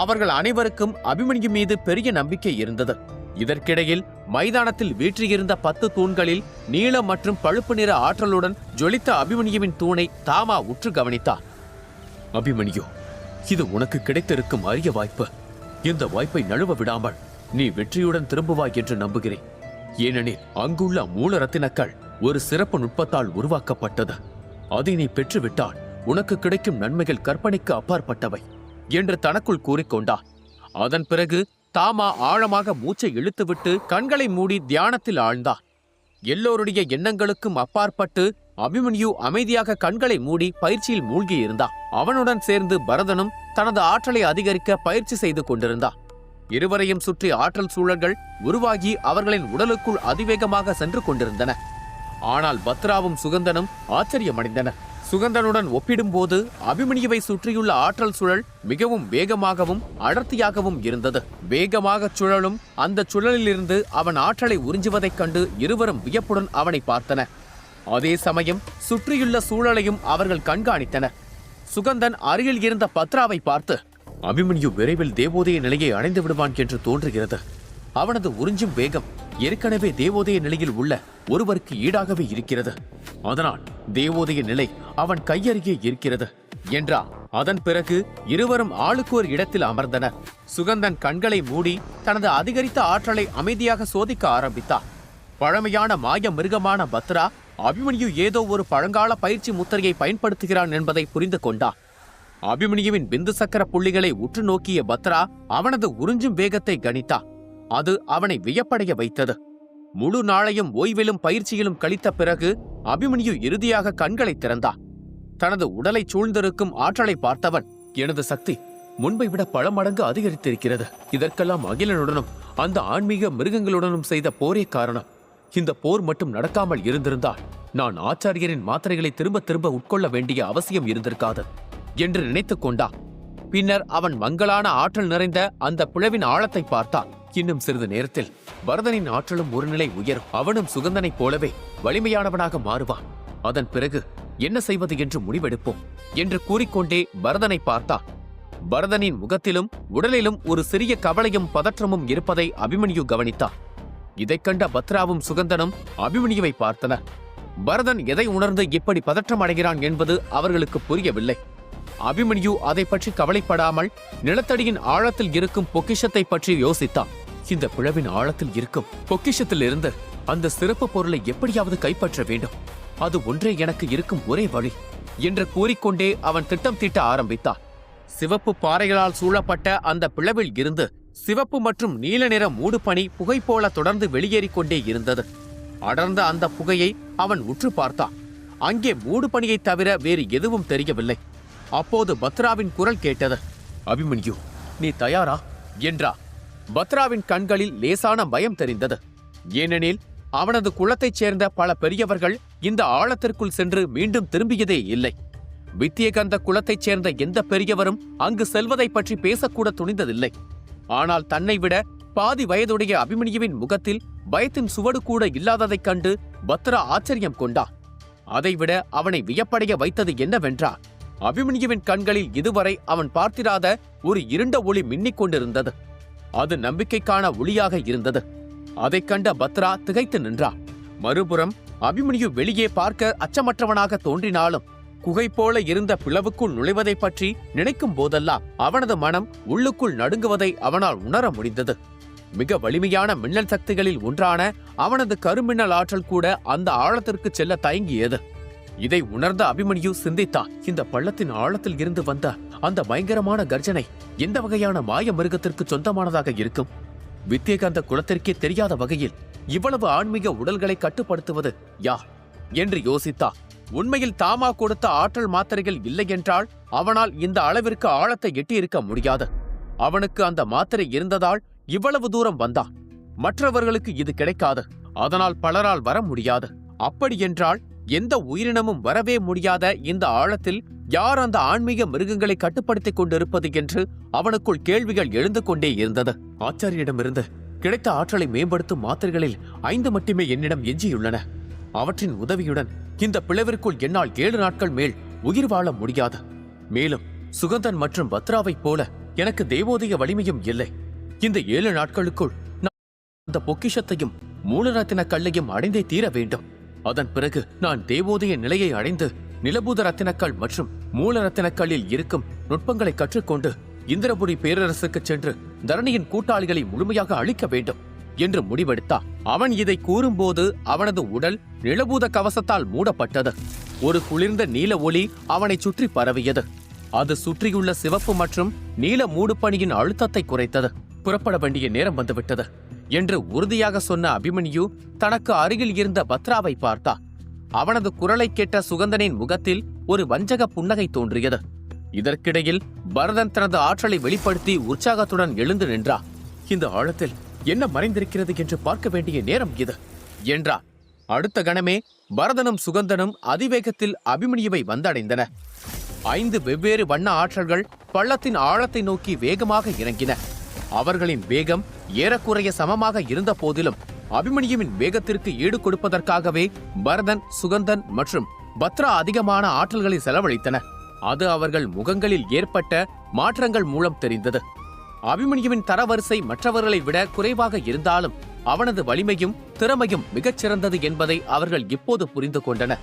அவர்கள் அனைவருக்கும் அபிமன்யு மீது பெரிய நம்பிக்கை இருந்தது. இதற்கிடையில் மைதானத்தில் வீற்றிருந்த 10 தூண்களில் நீல மற்றும் பழுப்பு நிற ஆற்றலுடன் ஜொலித்த அபிமன்யுவின் தூணை தாமா உற்று கவனித்தார். அபிமன்யு, இது உனக்கு கிடைத்திருக்கும் அரிய வாய்ப்பு. இந்த வாய்ப்பை நழுவ விடாமல் நீ வெற்றியுடன் திரும்புவாய் என்று நம்புகிறேன். ஏனெனில் அங்குள்ள மூல ரத்தினக்கல் ஒரு சிறப்பு நுட்பத்தால் உருவாக்கப்பட்டது. அதை நீ பெற்றுவிட்டால் உனக்கு கிடைக்கும் நன்மைகள் கற்பனைக்கு அப்பாற்பட்டவை என்று தனக்குள் கூறிக்கொண்டார். அதன் பிறகு தாமா ஆழமாக மூச்சை இழுத்துவிட்டு கண்களை மூடி தியானத்தில் ஆழ்ந்தார். எல்லோருடைய எண்ணங்களுக்கும் அப்பாற்பட்டு அபிமன்யு அமைதியாக கண்களை மூடி பயிற்சியில் மூழ்கியிருந்தான். அவனுடன் சேர்ந்து பரதனும் தனது ஆற்றலை அதிகரிக்க பயிற்சி செய்து கொண்டிருந்தான். இருவரையும் சுற்றி ஆற்றல் சூழல்கள் உருவாகி அவர்களின் உடலுக்குள் அதிவேகமாக சென்று கொண்டிருந்தன. ஆனால் பத்ராவும் சுகந்தனும் ஆச்சரியமடைந்தனர். சுகந்தனுடன் ஒப்பிடும்போது அபிமன்யுவை சுற்றியுள்ள ஆற்றல் சுழல் மிகவும் வேகமாகவும் அடர்த்தியாகவும் இருந்தது. வேகமாக சுழலும் அந்த சுழலிலிருந்து அவன் ஆற்றலை உறிஞ்சுவதைக் கண்டு இருவரும் வியப்புடன் அவனை பார்த்தனர். அதே சமயம் சுற்றியுள்ள சூழலையும் அவர்கள் கண்காணித்தனர். சுகந்தன் அருகில் இருந்த பத்ராவை பார்த்து, அபிமன்யு விரைவில் தேவோதய நிலையை அடைந்து விடுவான் என்று தோன்றுகிறது. அவனது உறிஞ்சும் வேகம் ஏற்கனவே தேவோதய நிலையில் உள்ள ஒருவருக்கு ஈடாகவே இருக்கிறது. அதனால் தேவோதய நிலை அவன் கையருகே இருக்கிறது என்றார். அதன் பிறகு இருவரும் ஆளுக்கு ஒரு இடத்தில் அமர்ந்தனர். சுகந்தன் கண்களை மூடி தனது அதிகரித்த ஆற்றலை அமைதியாக சோதிக்க ஆரம்பித்தார். பழமையான மாய மிருகமான பத்ரா அபிமன்யு ஏதோ ஒரு பழங்கால பயிற்சி முத்திரையை பயன்படுத்துகிறான் என்பதை புரிந்து கொண்டார். அபிமன்யுவின் பிந்து சக்கர புள்ளிகளை உற்று நோக்கிய பத்ரா அவனது உறிஞ்சும் வேகத்தை கணித்தார். அது அவனை வியப்படைய வைத்தது. முழு நாளையும் ஓய்விலும் பயிற்சியிலும் கழித்த பிறகு அபிமன்யு இறுதியாக கண்களை திறந்தார். தனது உடலை சூழ்ந்திருக்கும் ஆற்றலை பார்த்தவன், எனது சக்தி முன்பை விட பல மடங்கு அதிகரித்திருக்கிறது. இதற்கெல்லாம் அகிலனுடனும் அந்த ஆன்மீக மிருகங்களுடனும் செய்த போரே காரணம். இந்த போர் மட்டும் நடக்காமல் இருந்திருந்தால் நான் ஆச்சாரியரின் மாத்திரைகளை திரும்ப திரும்ப உட்கொள்ள வேண்டிய அவசியம் இருந்திருக்காது என்று நினைத்துக் கொண்டான். பின்னர் அவன் மங்கலான ஆற்றல் நிறைந்த அந்த பிளவின் ஆழத்தை பார்த்தான். இன்னும் சிறிது நேரத்தில் பரதனின் ஆற்றலும் ஒரு நிலை உயரும். அவனும் சுகந்தனைப் போலவே வலிமையானவனாக மாறுவான். அதன் பிறகு என்ன செய்வது என்று முடிவெடுப்போம் என்று கூறிக்கொண்டே பரதனை பார்த்தான். பரதனின் முகத்திலும் உடலிலும் ஒரு சிறிய கவலையும் பதற்றமும் இருப்பதை அபிமன்யு கவனித்தான். இதைக் கண்ட பத்ராவும் சுகந்தனும் அபிமன்யுவை பார்த்தனர். பரதன் எதை உணர்ந்து இப்படி பதற்றம் அடைகிறான் என்பது அவர்களுக்கு புரியவில்லை. அபிமன்யு அதை பற்றி கவலைப்படாமல் நிலத்தடியின் ஆழத்தில் இருக்கும் பொக்கிஷத்தை பற்றி யோசித்தான். இந்த பிளவின் ஆழத்தில் இருக்கும் பொக்கிஷத்திலிருந்து அந்த சிறப்பு பொருளை எப்படியாவது கைப்பற்ற வேண்டும். அது ஒன்றே எனக்கு இருக்கும் ஒரே வழி என்று கூறிக்கொண்டே அவன் திட்டம் தீட்ட ஆரம்பித்தான். சிவப்பு பாறைகளால் சூழப்பட்ட அந்த பிளவில் இருந்து சிவப்பு மற்றும் நீல நிற மூடுபனி புகை போல தொடர்ந்து வெளியேறிக் கொண்டே இருந்தது. அடர்ந்த அந்த புகையை அவன் உற்று பார்த்தான். அங்கே மூடுபனியை தவிர வேறு எதுவும் தெரியவில்லை. அப்போது பத்ராவின் குரல் கேட்டது. அபிமன்யு, நீ தயாரா என்றார். பத்ராவின் கண்களில் லேசான பயம் தெரிந்தது. ஏனெனில் அவனது குலத்தைச் சேர்ந்த பல பெரியவர்கள் இந்த ஆழத்திற்குள் சென்று மீண்டும் திரும்பியதே இல்லை. வித்தியகந்த குலத்தைச் சேர்ந்த எந்த பெரியவரும் அங்கு செல்வதை பற்றி பேசக்கூட துணிந்ததில்லை. ஆனால் தன்னை விட பாதி வயதுடைய அபிமன்யுவின் முகத்தில் பயத்தின் சுவடு கூட இல்லாததைக் கண்டு பத்ரா ஆச்சரியம் கொண்டார். அதைவிட அவனை வியப்படைய வைத்தது என்னவென்றால், அபிமன்யுவின் கண்களில் இதுவரை அவன் பார்த்திராத ஒரு இருண்ட ஒளி மின்னிக் கொண்டிருந்தது. அது நம்பிக்கைக்கான ஒளியாக இருந்தது. அதைக் கண்ட பத்ரா திகைத்து நின்றார். மறுபுறம் அபிமன்யு வெளியே பார்க்க அச்சமற்றவனாக தோன்றினாலும் குகை போல இருந்த பிளவுக்குள் நுழைவதை பற்றி நினைக்கும் போதெல்லாம் அவனது மனம் உள்ளுக்குள் நடுங்குவதை அவனால் உணர முடிந்தது. மிக வலிமையான மின்னல் சக்திகளில் ஒன்றான அவனது கருமின்னல் ஆற்றல் கூட அந்த ஆழத்திற்கு செல்ல தயங்கியது. இதை உணர்ந்த அபிமன்யு சிந்தித்தான். இந்த பள்ளத்தின் ஆழத்தில் இருந்து வந்த அந்த பயங்கரமான கர்ஜனை எந்த வகையான மாய மிருகத்திற்கு சொந்தமானதாக இருக்கும்? வித்யகாந்த குலத்திற்கே தெரியாத வகையில் இவ்வளவு ஆன்மீக உடல்களை கட்டுப்படுத்துவது யார் என்று யோசித்தான். உண்மையில் தாமா கொடுத்த ஆற்றல் மாத்திரைகள் இல்லை என்றால் அவனால் இந்த அளவிற்கு ஆழத்தை எட்டியிருக்க முடியாது. அவனுக்கு அந்த மாத்திரை இருந்ததால் இவ்வளவு தூரம் வந்தான். மற்றவர்களுக்கு இது கிடைக்காது. அதனால் பலரால் வர முடியாது. அப்படி என்றால் எந்த உயிரினமும் வரவே முடியாத இந்த ஆழத்தில் யார் அந்த ஆன்மீக மிருகங்களை கட்டுப்படுத்திக் கொண்டிருப்பது என்று அவனுக்குள் கேள்விகள் எழுந்து கொண்டே இருந்தது. ஆச்சாரியரிடமிருந்து கிடைத்த ஆற்றலை மேம்படுத்தும் மாத்திரைகளில் 5 மட்டுமே என்னிடம் எஞ்சியுள்ளன. அவற்றின் உதவியுடன் இந்த பிளவிற்குள் என்னால் 7 நாட்கள் மேல் உயிர் வாழ முடியாது. மேலும் சுகந்தன் மற்றும் பத்ராவைப் போல எனக்கு தேவோதய வலிமையும் இல்லை. இந்த 7 நாட்களுக்குள் நான் அந்த பொக்கிஷத்தையும் மூலரத்தின கல்லையும் அடைந்தே தீர வேண்டும். அதன் பிறகு நான் தேவோதய நிலையை அடைந்து நிலபூத ரத்தினக்கல் மற்றும் மூலரத்தினக்கல்லில் இருக்கும் நுட்பங்களை கற்றுக்கொண்டு இந்திரபுரி பேரரசுக்கு சென்று தரணியின் கூட்டாளிகளை முழுமையாக அழிக்க வேண்டும் என்று முடிவெடுத்தான். அவன் இதை கூறும்போது அவனது உடல் நிலபூத கவசத்தால் மூடப்பட்டது. ஒரு குளிர்ந்த நீல ஒளி அவனை சுற்றி பரவியது. அது சுற்றியுள்ள சிவப்பு மற்றும் நீல மூடுபனியின் அழுத்தத்தை குறைத்தது. புறப்பட வேண்டிய நேரம் வந்துவிட்டது என்று உறுதியாக சொன்ன அபிமன்யு தனக்கு அருகில் இருந்த பத்ராவை பார்த்தான். அவனது குரலை கேட்ட சுகந்தனின் முகத்தில் ஒரு வஞ்சக புன்னகை தோன்றியது. இதற்கிடையில் பரதன் தனது ஆற்றலை வெளிப்படுத்தி உற்சாகத்துடன் எழுந்து நின்றான். இந்த ஆழத்தில் என்ன மறைந்திருக்கிறது என்று பார்க்க வேண்டிய நேரம் இது என்றார். அடுத்த கணமே பரதனும் சுகந்தனும் அதிவேகத்தில் அபிமன்யுவை வந்தடைந்தன. 5 வெவ்வேறு வண்ண ஆற்றல்கள் பள்ளத்தின் ஆழத்தை நோக்கி வேகமாக இறங்கின. அவர்களின் வேகம் ஏறக்குறைய சமமாக இருந்த போதிலும் அபிமன்யுவின் வேகத்திற்கு ஈடு கொடுப்பதற்காகவே பரதன், சுகந்தன் மற்றும் பத்ரா அதிகமான ஆற்றல்களை செலவழித்தன. அது அவர்கள் முகங்களில் ஏற்பட்ட மாற்றங்கள் மூலம் தெரிந்தது. அபிமன்யுவின் தரவரிசை மற்றவர்களை விட குறைவாக இருந்தாலும் அவனது வலிமையும் திறமையும் மிகச் சிறந்தது என்பதை அவர்கள் இப்போது புரிந்து கொண்டனர்.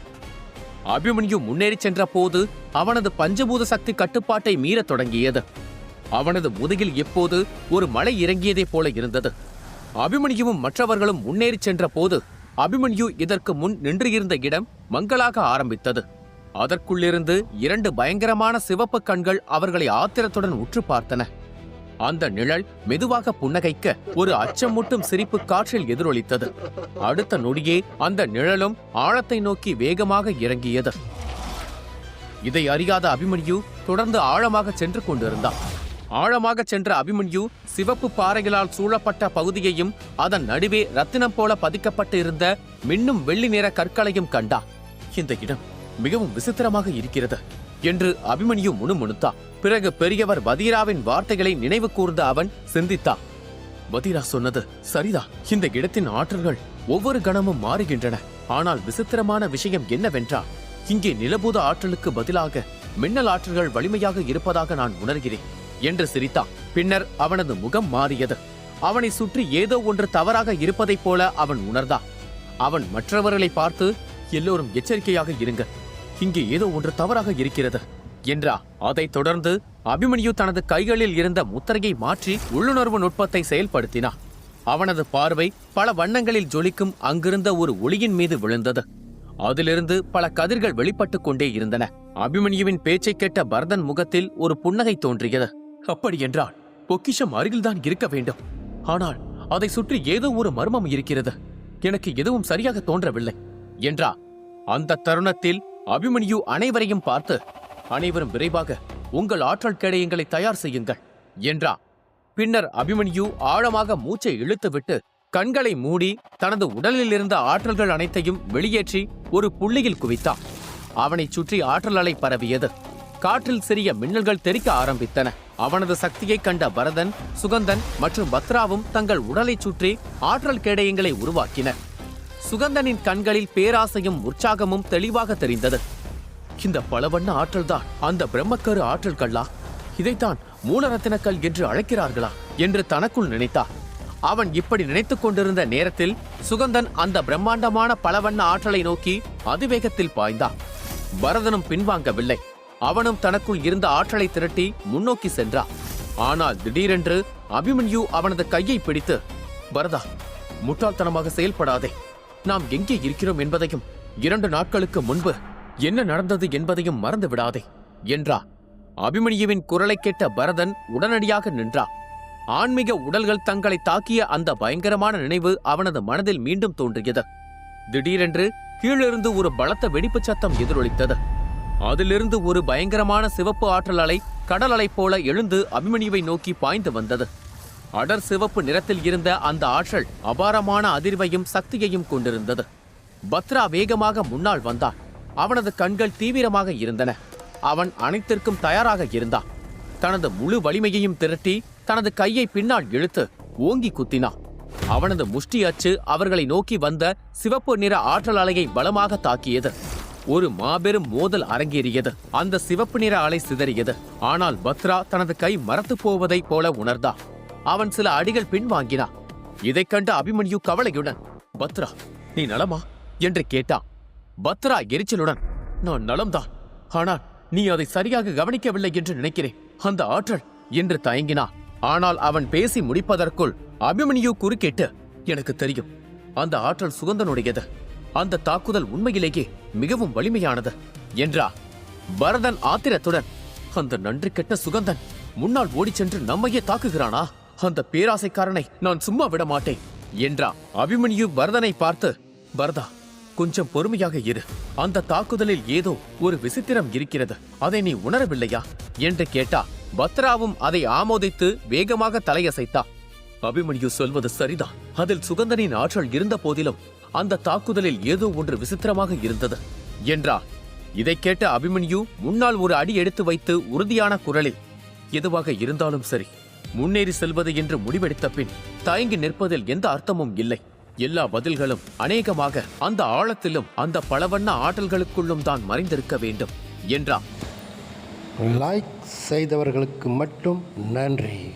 அபிமன்யு முன்னேறி சென்ற போது அவனது பஞ்சபூத சக்தி கட்டுப்பாட்டை மீறத் தொடங்கியது. அவனது முதுகில் இப்போது ஒரு மலை இறங்கியதைப் போல இருந்தது. அபிமன்யுவும் மற்றவர்களும் முன்னேறி சென்ற போது அபிமன்யு இதற்கு முன் நின்றிருந்த இடம் மங்கலாக ஆரம்பித்தது. அதற்குள்ளிருந்து 2 பயங்கரமான சிவப்பு கண்கள் அவர்களை ஆத்திரத்துடன் உற்று பார்த்தன. அந்த நிழல் மெதுவாக புன்னகைக்க ஒரு அச்சமூட்டும் சிரிப்பு காற்றில் எதிரொலித்தது. அடுத்த நொடியே அந்த நிழலும் ஆழத்தை நோக்கி வேகமாக இறங்கியது. இதை அறியாத அபிமன்யு தொடர்ந்து ஆழமாக சென்று கொண்டிருந்தான். ஆழமாக சென்ற அபிமன்யு சிவப்பு பாறைகளால் சூழப்பட்ட பகுதியையும் அதன் நடுவே ரத்தினம் போல பதிக்கப்பட்டு இருந்த மின்னும் வெள்ளி நிற கற்களையும் கண்டான். இந்த இடம் மிகவும் விசித்திரமாக இருக்கிறது என்று அபிமன்யு முணுமுணுத்தான். பிறகு பெரியவர் பதீராவின் வார்த்தைகளை நினைவு கூர்ந்த அவன் சிந்தித்தான். பதீரா சொன்னது சரிதான். இந்த இடத்தின் ஆற்றல்கள் ஒவ்வொரு கணமும் மாறுகின்றன. ஆனால் விசித்திரமான விஷயம் என்னவென்றால் இங்கே நிலபூத ஆற்றலுக்கு பதிலாக மின்னல் ஆற்றல்கள் வலிமையாக இருப்பதாக நான் உணர்கிறேன் என்று சிரித்தான். பின்னர் அவனது முகம் மாறியது. அவனை சுற்றி ஏதோ ஒன்று தவறாக இருப்பதைப் போல அவன் உணர்ந்தான். அவன் மற்றவர்களை பார்த்து, எல்லோரும் எச்சரிக்கையாக இருங்க, இங்கே ஏதோ ஒன்று தவறாக இருக்கிறது என்றார். அதைத் தொடர்ந்து அபிமன்யு தனது கைகளில் இருந்த முத்திரையை மாற்றி உள்ளுணர்வு நுட்பத்தை செயல்படுத்தினான். அவனது பார்வை பல வண்ணங்களில் ஜொலிக்கும் அங்கிருந்த ஒரு ஒளியின் மீது விழுந்தது. அதிலிருந்து பல கதிர்கள் வெளிப்பட்டுக் கொண்டே இருந்தன. அபிமன்யுவின் பேச்சை கேட்ட பரதன் முகத்தில் ஒரு புன்னகை தோன்றியது. அப்படி என்றால் பொக்கிஷம் அருகில்தான் இருக்க வேண்டும். ஆனால் அதை சுற்றி ஏதோ ஒரு மர்மம் இருக்கிறது. எனக்கு எதுவும் சரியாக தோன்றவில்லை என்றார். அந்த தருணத்தில் அபிமன்யு அனைவரையும் பார்த்து, அனைவரும் விரைவாக உங்கள் ஆற்றல் கேடயங்களை தயார் செய்யுங்கள் என்றார். பின்னர் அபிமன்யு ஆழமாக மூச்சை இழுத்துவிட்டு கண்களை மூடி தனது உடலில் இருந்த ஆற்றல்கள் அனைத்தையும் வெளியேற்றி ஒரு புள்ளியில் குவித்தான். அவனைச் சுற்றி ஆற்றல் அலை பரவியது. காற்றில் சிறிய மின்னல்கள் தெறிக்க ஆரம்பித்தன. அவனது சக்தியை கண்ட பரதன், சுகந்தன் மற்றும் பத்ராவும் தங்கள் உடலைச் சுற்றி ஆற்றல் கேடயங்களை உருவாக்கினர். சுகந்தனின் கண்களில் பேராசையும் உற்சாகமும் தெளிவாக தெரிந்தது. இந்த பலவண்ண ஆற்றல்தான் அந்த பிரம்மக்கரு ஆற்றல் கல்லா? இதைத்தான் மூலரத்தினக்கல் என்று அழைக்கிறார்களா என்று தனக்குள் நினைத்தார். அவன் இப்படி நினைத்துக் கொண்டிருந்த நேரத்தில் சுகந்தன் அந்த பிரம்மாண்டமான பலவண்ண ஆற்றலை நோக்கி அதிவேகத்தில் பாய்ந்தான். பரதனும் பின்வாங்கவில்லை. அவனும் தனக்குள் இருந்த ஆற்றலை திரட்டி முன்னோக்கி சென்றான். ஆனால் திடீரென்று அபிமன்யு அவனது கையை பிடித்து, பரதா, முட்டாள்தனமாக செயல்படாதே. நாம் எங்கே இருக்கிறோம் என்பதையும் 2 நாட்களுக்கு முன்பு என்ன நடந்தது என்பதையும் மறந்து விடாதே என்றார். அபிமன்யுவின் குரலை கேட்ட பரதன் உடனடியாக நின்றார். ஆன்மீக உடல்கள் தங்களை தாக்கிய அந்த பயங்கரமான நினைவு அவனது மனதில் மீண்டும் தோன்றியது. திடீரென்று கீழிருந்து ஒரு பலத்த வெடிப்புச் சத்தம் எதிரொலித்தது. அதிலிருந்து ஒரு பயங்கரமான சிவப்பு ஆற்றல் அலை கடல் அலை போல எழுந்து அபிமன்யுவை நோக்கி பாய்ந்து வந்தது. அடர் சிவப்பு நிறத்தில் இருந்த அந்த ஆற்றல் அபாரமான அதிர்வையும் சக்தியையும் கொண்டிருந்தது. பத்ரா வேகமாக முன்னால் வந்தான். அவனது கண்கள் தீவிரமாக இருந்தன. அவன் அனைத்திற்கும் தயாராக இருந்தான். தனது முழு வலிமையையும் திரட்டி தனது கையை பின்னால் இழுத்து ஓங்கி குத்தினான். அவனது முஷ்டி அச்சு அவர்களை நோக்கி வந்த சிவப்பு நிற ஆற்றல் அலையை பலமாக தாக்கியது. ஒரு மாபெரும் மோதல் அரங்கேறியது. அந்த சிவப்பு நிற அலை சிதறியது. ஆனால் பத்ரா தனது கை மரத்து போவதைப் போல உணர்ந்தான். அவன் சில அடிகள் பின்வாங்கினான். இதைக் கண்ட அபிமன்யு கவலையுடன், பத்ரா, நீ நலமா என்று கேட்டான். பத்ரா எரிச்சலுடன், நான் நலம்தான், ஆனால் நீ அதை சரியாக கவனிக்கவில்லை என்று நினைக்கிறேன். அந்த ஆற்றல் என்று தயங்கினான். ஆனால் அவன் பேசி முடிப்பதற்குள் அபிமன்யு குறுக்கிட்டு, எனக்கு தெரியும், அந்த ஆற்றல் சுகந்தனுடையது. அந்த தாக்குதல் உண்மையிலேயே மிகவும் வலிமையானது என்றார். பரதன் ஆத்திரத்துடன், அந்த நன்றி கெட்ட சுகந்தன் முன்னால் ஓடிச் சென்று நம்மையே தாக்குகிறானா? அந்த பேராசைக்காரனை நான் சும்மா விட மாட்டேன் என்றார். அபிமன்யு பரதனை பார்த்து, பரதா, கொஞ்சம் பொறுமையாக இரு. அந்த தாக்குதலில் ஏதோ ஒரு விசித்திரம் இருக்கிறது. அதை நீ உணரவில்லையா என்று கேட்டா. பத்ராவும் அதை ஆமோதித்து வேகமாக தலையசைத்தா. அபிமன்யு சொல்வது சரிதான். அதில் சுகந்தனின் ஆற்றல் இருந்த போதிலும் அந்த தாக்குதலில் ஏதோ ஒன்று விசித்திரமாக இருந்தது என்றார். இதைக் கேட்ட அபிமன்யு முன்னால் ஒரு அடி எடுத்து வைத்து உறுதியான குரலில், எதுவாக இருந்தாலும் சரி, முன்னேறி செல்வது என்று முடிவெடுத்த பின் தயங்கி நிற்பதில் எந்த அர்த்தமும் இல்லை. எல்லா பதில்களும் அநேகமாக அந்த ஆழத்திலும் அந்த பலவண்ண ஆற்றல்களுக்குள்ளும் தான் மறைந்திருக்க வேண்டும் என்றார். லைக் செய்தவர்களுக்கு மட்டும் நன்றி.